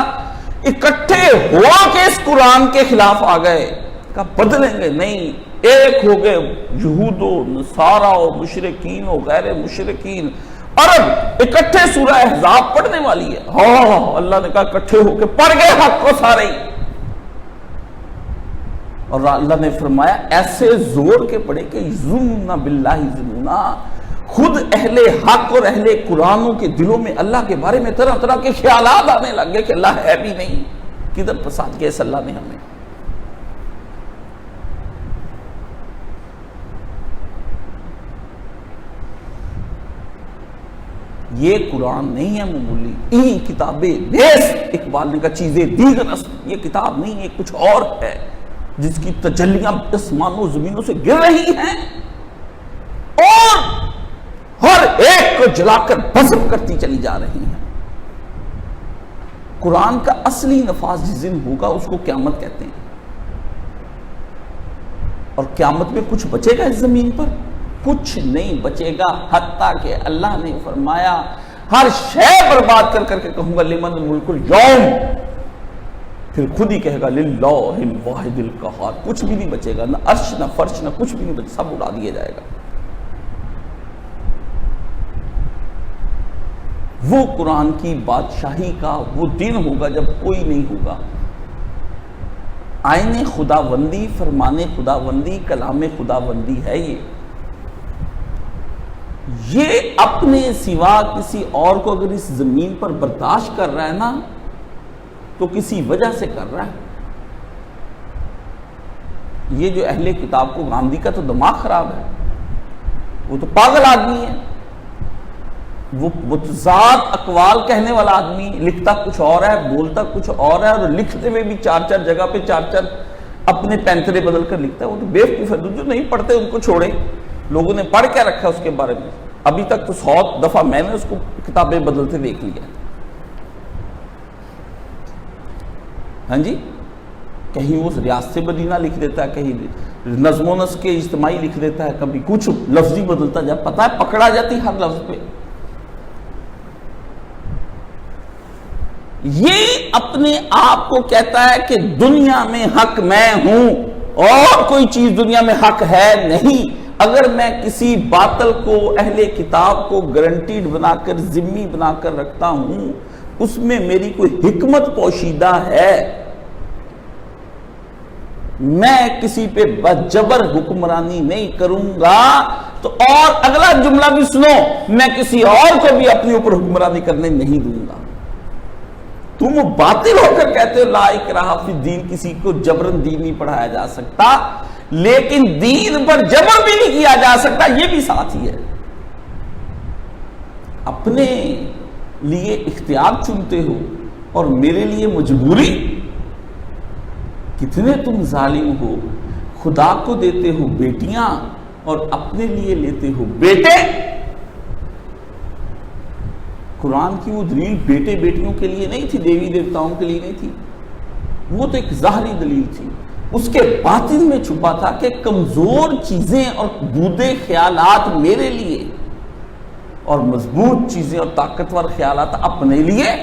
اکٹھے ہو کے اس قرآن کے خلاف آ گئے. کہا بدلیں گے نہیں، ایک ہو گئے یہود و نصارہ و مشرکین و غیر مشرکین. عرب اکٹھے سورہ احزاب پڑھنے والی ہے. ہاں اللہ نے کہا اکٹھے ہو کے پڑھ گئے حق کو سارے. اور اللہ نے فرمایا ایسے زور کے پڑھے کہ یظنون باللہ ظنونا، خود اہل حق اور اہل قرآنوں کے دلوں میں اللہ کے بارے میں طرح طرح کے خیالات آنے لگ گئے کہ اللہ ہے بھی نہیں، کدھر پھنسا کے اس اللہ نے ہمیں. یہ قرآن نہیں ہے معمولی. این کتابیں بیس، اقبال نے کہا چیزیں دیگر است، یہ کتاب نہیں ہے، کچھ اور ہے جس کی تجلیاں آسمانوں زمینوں سے گر رہی ہیں اور ہر ایک کو جلا کر بھسم کرتی چلی جا رہی ہیں. قرآن کا اصلی نفاذ جس دن ہوگا اس کو قیامت کہتے ہیں. اور قیامت میں کچھ بچے گا اس زمین پر؟ کچھ نہیں بچے گا، حتیٰ کہ اللہ نے فرمایا ہر شے برباد کر کے کہوں گا لمن الملک اليوم، پھر خود ہی کہے گا للہ الواحد القہار. کچھ بھی نہیں بچے گا، نہ عرش نہ فرش نہ کچھ بھی نہیں بچے، سب اڑا دیا جائے گا. وہ قرآن کی بادشاہی کا وہ دن ہوگا جب کوئی نہیں ہوگا. آئین خداوندی، فرمان خداوندی، کلام خداوندی ہے یہ اپنے سوا کسی اور کو اگر اس زمین پر برداشت کر رہا ہے نا تو کسی وجہ سے کر رہا ہے. یہ جو اہل کتاب کو گاندھی کا تو دماغ خراب ہے، وہ تو پاگل آدمی ہے. وہ ذات اقوال کہنے والا آدمی، لکھتا کچھ اور ہے بولتا کچھ اور ہے، اور لکھتے ہوئے بھی چار جگہ پہ چار اپنے پینترے بدل کر لکھتا ہے. وہ تو بیوقوف ہے. جو نہیں پڑھتے ان کو چھوڑے، لوگوں نے پڑھ کیا رکھا اس کے بارے میں؟ ابھی تک تو 100 دفعہ میں نے اس کو کتابیں بدلتے دیکھ لیا. ہاں جی، کہیں وہ ریاست مدینہ لکھ دیتا ہے، کہیں نظم و نسق کے اجتماعی لکھ دیتا ہے، کبھی کچھ لفظی بدلتا جب پتہ ہے پکڑا جاتی ہر لفظ پہ. یہ اپنے آپ کو کہتا ہے کہ دنیا میں حق میں ہوں اور کوئی چیز دنیا میں حق ہے نہیں. اگر میں کسی باطل کو، اہل کتاب کو گارنٹیڈ بنا کر، ذمی بنا کر رکھتا ہوں، اس میں میری کوئی حکمت پوشیدہ ہے. میں کسی پہ بجبر حکمرانی نہیں کروں گا. تو اور اگلا جملہ بھی سنو، میں کسی اور کو بھی اپنے اوپر حکمرانی کرنے نہیں دوں گا. تم باطل ہو کر کہتے ہو لا اکراہ فی الدین، کسی کو جبرن دین نہیں پڑھایا جا سکتا، لیکن دین پر جبر بھی نہیں کیا جا سکتا، یہ بھی ساتھ ہی ہے. اپنے لیے اختیار چنتے ہو اور میرے لیے مجبوری. کتنے تم ظالم ہو، خدا کو دیتے ہو بیٹیاں اور اپنے لیے لیتے ہو بیٹے. قرآن کی وہ دلیل بیٹے بیٹیوں کے لیے نہیں تھی، دیوی دیوتاؤں کے لیے نہیں تھی. وہ تو ایک ظاہری دلیل تھی. اس کے باطن میں چھپا تھا کہ کمزور چیزیں اور بودے خیالات میرے لیے اور مضبوط چیزیں اور طاقتور خیالات اپنے لیے.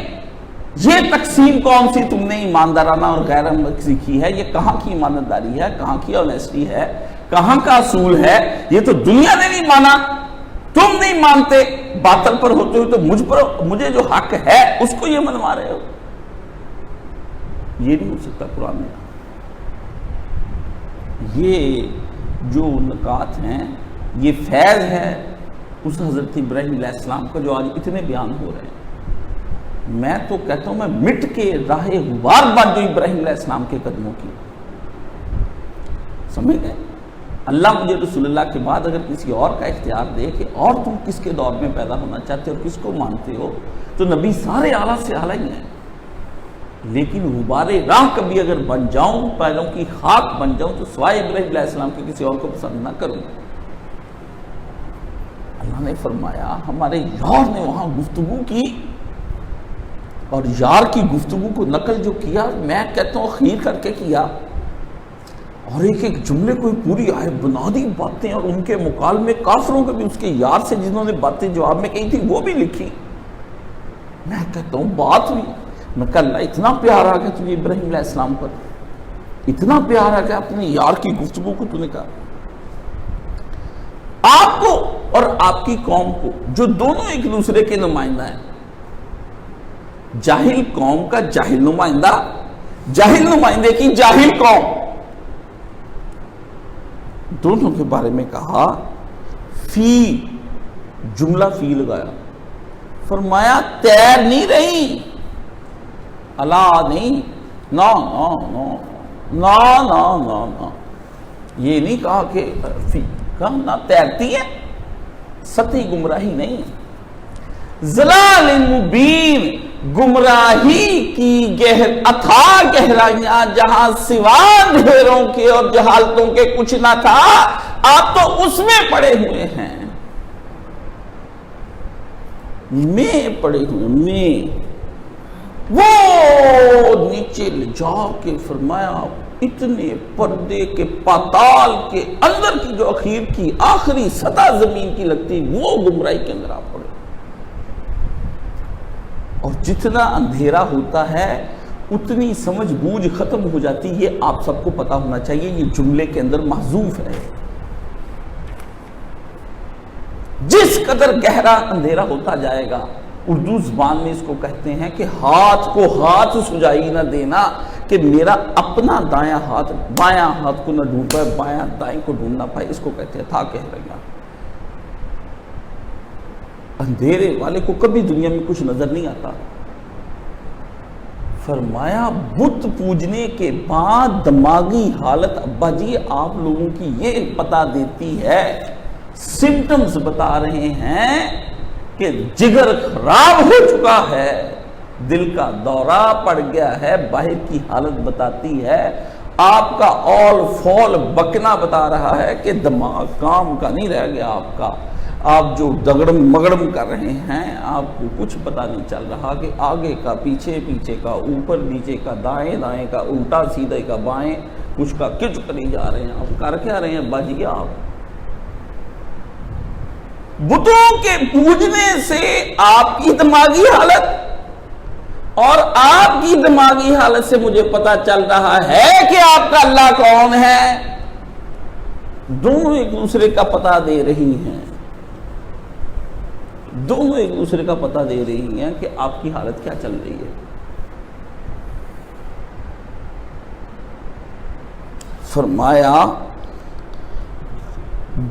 یہ تقسیم کون سی تم نے ایماندارانہ اور غیر سیکھی ہے؟ یہ کہاں کی ایمانداری ہے؟ کہاں کی آنیسٹی ہے؟ کہاں کا اصول ہے؟ یہ تو دنیا نے نہیں مانا، تم نہیں مانتے. باطل پر ہوتے ہوئے تو مجھے جو حق ہے اس کو یہ منوا رہے ہو. یہ نہیں ہو سکتا قرآن میں. یہ جو نکات ہیں یہ فیض ہے اس حضرت ابراہیم علیہ السلام کا جو آج اتنے بیان ہو رہے ہیں. میں تو کہتا ہوں میں مٹ کے راہ غبار بن جو ابراہیم علیہ السلام کے قدموں کی. سمجھ گئے؟ اللہ مجھے رسول اللہ کے بعد اگر کسی اور کا اختیار دے کہ اور تم کس کے دور میں پیدا ہونا چاہتے ہو اور کس کو مانتے ہو، تو نبی سارے اعلیٰ سے اعلیٰ ہی ہیں. لیکن غبار راہ کبھی اگر بن جاؤں، پیروں کی خاک بن جاؤں، تو سوائے ابراہیم علیہ السلام کے کسی اور کو پسند نہ کروں. اللہ نے فرمایا ہمارے یار نے وہاں گفتگو کی، اور یار کی گفتگو کو نقل جو کیا میں کہتا ہوں خیر کر کے کیا، اور ایک ایک جملے کو پوری آئے بنا دی باتیں، اور ان کے مکالمے کافروں کے بھی اس کے یار سے جنہوں نے باتیں جواب میں کہی تھی وہ بھی لکھی. میں کہتا ہوں بات ہوئی. میں کہا اللہ اتنا پیار آ گیا تجھے ابراہیم علیہ السلام پر، اتنا پیار آ گیا اپنے یار کی گفتگو کو. تو نے کہا آپ کو اور آپ کی قوم کو جو دونوں ایک دوسرے کے نمائندہ ہیں، جاہل قوم کا جاہل نمائندہ، جاہل نمائندے کی جاہل قوم، دونوں کے بارے میں کہا فی، جملہ فی لگایا. فرمایا تیر نہیں رہی، اللہ نہیں، نا نا نا نا نا نا نا، یہ نہیں کہا کہ فی، کہا نہ تیرتی ہے، سطحی گمراہی نہیں. ضلال مبین، گمراہی کی اتھا گہرائیاں جہاں سوا ڈھیروں کے اور جہالتوں کے کچھ نہ تھا، آپ تو اس میں پڑے ہوئے ہیں. میں پڑے ہوئے، میں وہ نیچے لے جا کے فرمایا اتنے پردے کے پاتال کے اندر کی جو اخیر کی آخری سطح زمین کی لگتی وہ گمراہی کے اندر آ پڑے. اور جتنا اندھیرا ہوتا ہے اتنی سمجھ بوجھ ختم ہو جاتی. یہ آپ سب کو پتا ہونا چاہیے, یہ جملے کے اندر محذوف ہے. جس قدر گہرا اندھیرا ہوتا جائے گا, اردو زبان میں اس کو کہتے ہیں کہ ہاتھ کو ہاتھ سجائی نہ دینا, کہ میرا اپنا دایاں ہاتھ بایاں ہاتھ کو نہ ڈھونڈ پائے, بایاں دائیں کو ڈھونڈ نہ پائے. اس کو کہتے ہیں تھا کہہ رہا. اندھیرے والے کو کبھی دنیا میں کچھ نظر نہیں آتا. فرمایا بت پوجنے کے بعد دماغی حالت ابا جی آپ لوگوں کی یہ بتا دیتی ہے, سمٹمز بتا رہے ہیں کہ جگر خراب ہو چکا ہے, دل کا دورہ پڑ گیا ہے, باہر کی حالت بتاتی ہے, آپ کا اول فول بکنا بتا رہا ہے کہ دماغ کام کا نہیں رہ گیا آپ کا. آپ جو دگڑم مگڑم کر رہے ہیں آپ کو کچھ پتا نہیں چل رہا کہ آگے کا پیچھے, پیچھے کا اوپر, نیچے کا دائیں, دائیں کا الٹا, سیدھے کا بائیں, کچھ کا کچھ کری جا رہے ہیں. آپ کر کیا رہے ہیں ابا جی؟ آپ بتوں کے پوجنے سے آپ کی دماغی حالت اور آپ کی دماغی حالت سے مجھے پتا چل رہا ہے کہ آپ کا اللہ کون ہے. دونوں ایک دوسرے کا پتا دے رہی ہیں, دونوں ایک دوسرے کا پتا دے رہی ہیں کہ آپ کی حالت کیا چل رہی ہے. فرمایا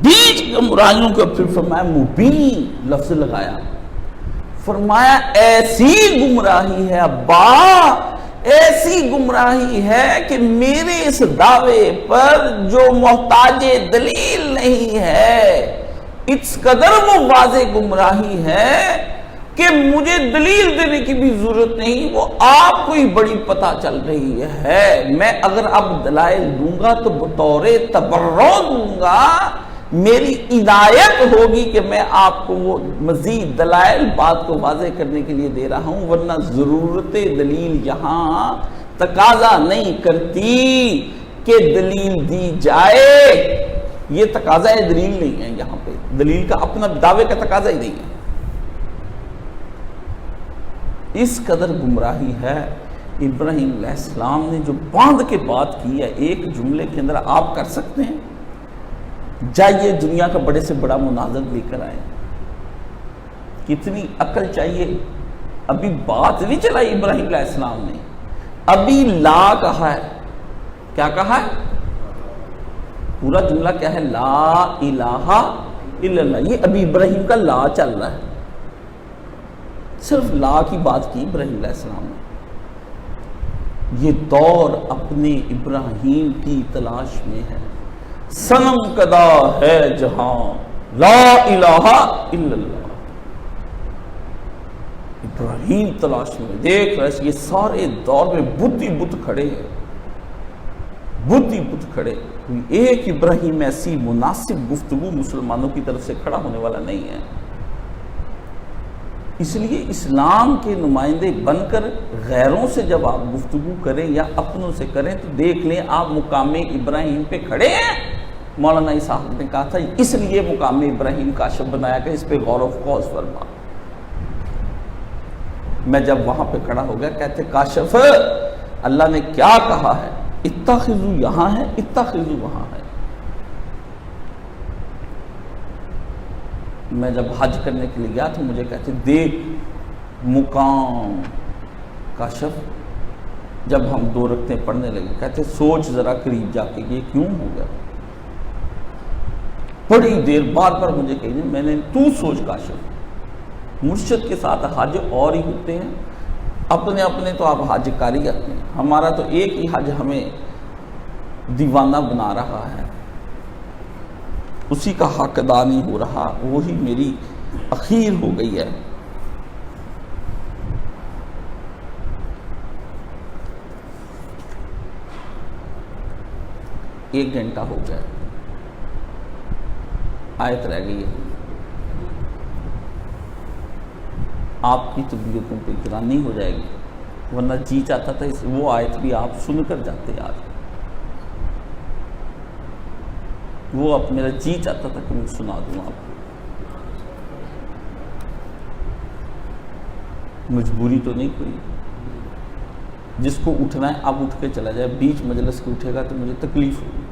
بیچ گمراہیوں کا, پھر فرمایا مبین لفظ لگایا. فرمایا ایسی گمراہی ہے ابا, ایسی گمراہی ہے کہ میرے اس دعوے پر جو محتاج دلیل نہیں ہے, اس قدر وہ واضح گمراہی ہے کہ مجھے دلیل دینے کی بھی ضرورت نہیں, وہ آپ کو ہی بڑی پتہ چل رہی ہے. میں اگر اب دلائل دوں گا تو بطور تبرع دوں گا, میری عنایت ہوگی کہ میں آپ کو وہ مزید دلائل بات کو واضح کرنے کے لیے دے رہا ہوں, ورنہ ضرورت دلیل یہاں تقاضا نہیں کرتی کہ دلیل دی جائے. یہ تقاضا دلیل نہیں ہے, یہاں پہ دلیل کا اپنا دعوے کا تقاضا ہی نہیں ہے. اس قدر گمراہی ہے. ابراہیم علیہ السلام نے جو باندھ کے بات کی ہے ایک جملے کے اندر, آپ کر سکتے ہیں؟ جائیے دنیا کا بڑے سے بڑا مناظر لے کر آئے. کتنی عقل چاہیے. ابھی بات نہیں چلائی ابراہیم علیہ السلام نے, ابھی لا کہا ہے. کیا کہا ہے؟ پورا جملہ کیا ہے؟ لا الہ الا اللہ. یہ ابھی ابراہیم کا لا چل رہا ہے, صرف لا کی بات کی ابراہیم علیہ السلام نے. یہ دور اپنے ابراہیم کی تلاش میں ہے. صنم کدا ہے جہاں لا الہ الا اللہ. ابراہیم تلاش میں. دیکھ رہے یہ سارے دور میں بت ہی بت کھڑے ہیں, بت ہی بت کھڑے. ایک ابراہیم ایسی مناسب گفتگو مسلمانوں کی طرف سے کھڑا ہونے والا نہیں ہے. اس لیے اسلام کے نمائندے بن کر غیروں سے جب آپ گفتگو کریں یا اپنوں سے کریں تو دیکھ لیں آپ مقام ابراہیم پہ کھڑے ہیں. مولانا صاحب نے کہا تھا اس لیے مقام ابراہیم کاشف بنایا کہ اس پہ غور و خوض فرما. میں جب وہاں پہ کھڑا ہو گیا, کہتے کاشف اللہ نے کیا کہا ہے؟ اتخذو یہاں ہے, اتخذو وہاں ہے. میں جب حج کرنے کے لیے گیا تو مجھے کہتے دیکھ مقام کاشف. جب ہم 2 رکعتیں پڑھنے لگے کہتے سوچ ذرا قریب جا کے یہ کیوں ہو گیا. بڑی دیر بار بار مجھے کہنے, میں نے تو سوچ کاشف. مرشد کے ساتھ حج اور ہی ہوتے ہیں, اپنے اپنے تو آپ حج کاری کرتے ہیں, ہمارا تو ایک ہی حج ہمیں دیوانہ بنا رہا ہے, اسی کا حق ادا نہیں ہو رہا, وہی میری اخیر ہو گئی ہے. ایک گھنٹہ ہو گیا, آیت رہ گئی ہے. آپ کی طبیعتوں پہ گرانی ہو جائے گی. ورنہ جی چاہتا تھا وہ آیت بھی آپ سن کر جاتے آج، وہ اب میرا جی چاہتا تھا کہ میں سنا دوں آپ کو، مجبوری تو نہیں کوئی، جس کو اٹھنا ہے اب اٹھ کے چلا جائے، بیچ مجلس کے اٹھے گا تو مجھے تکلیف ہوگی۔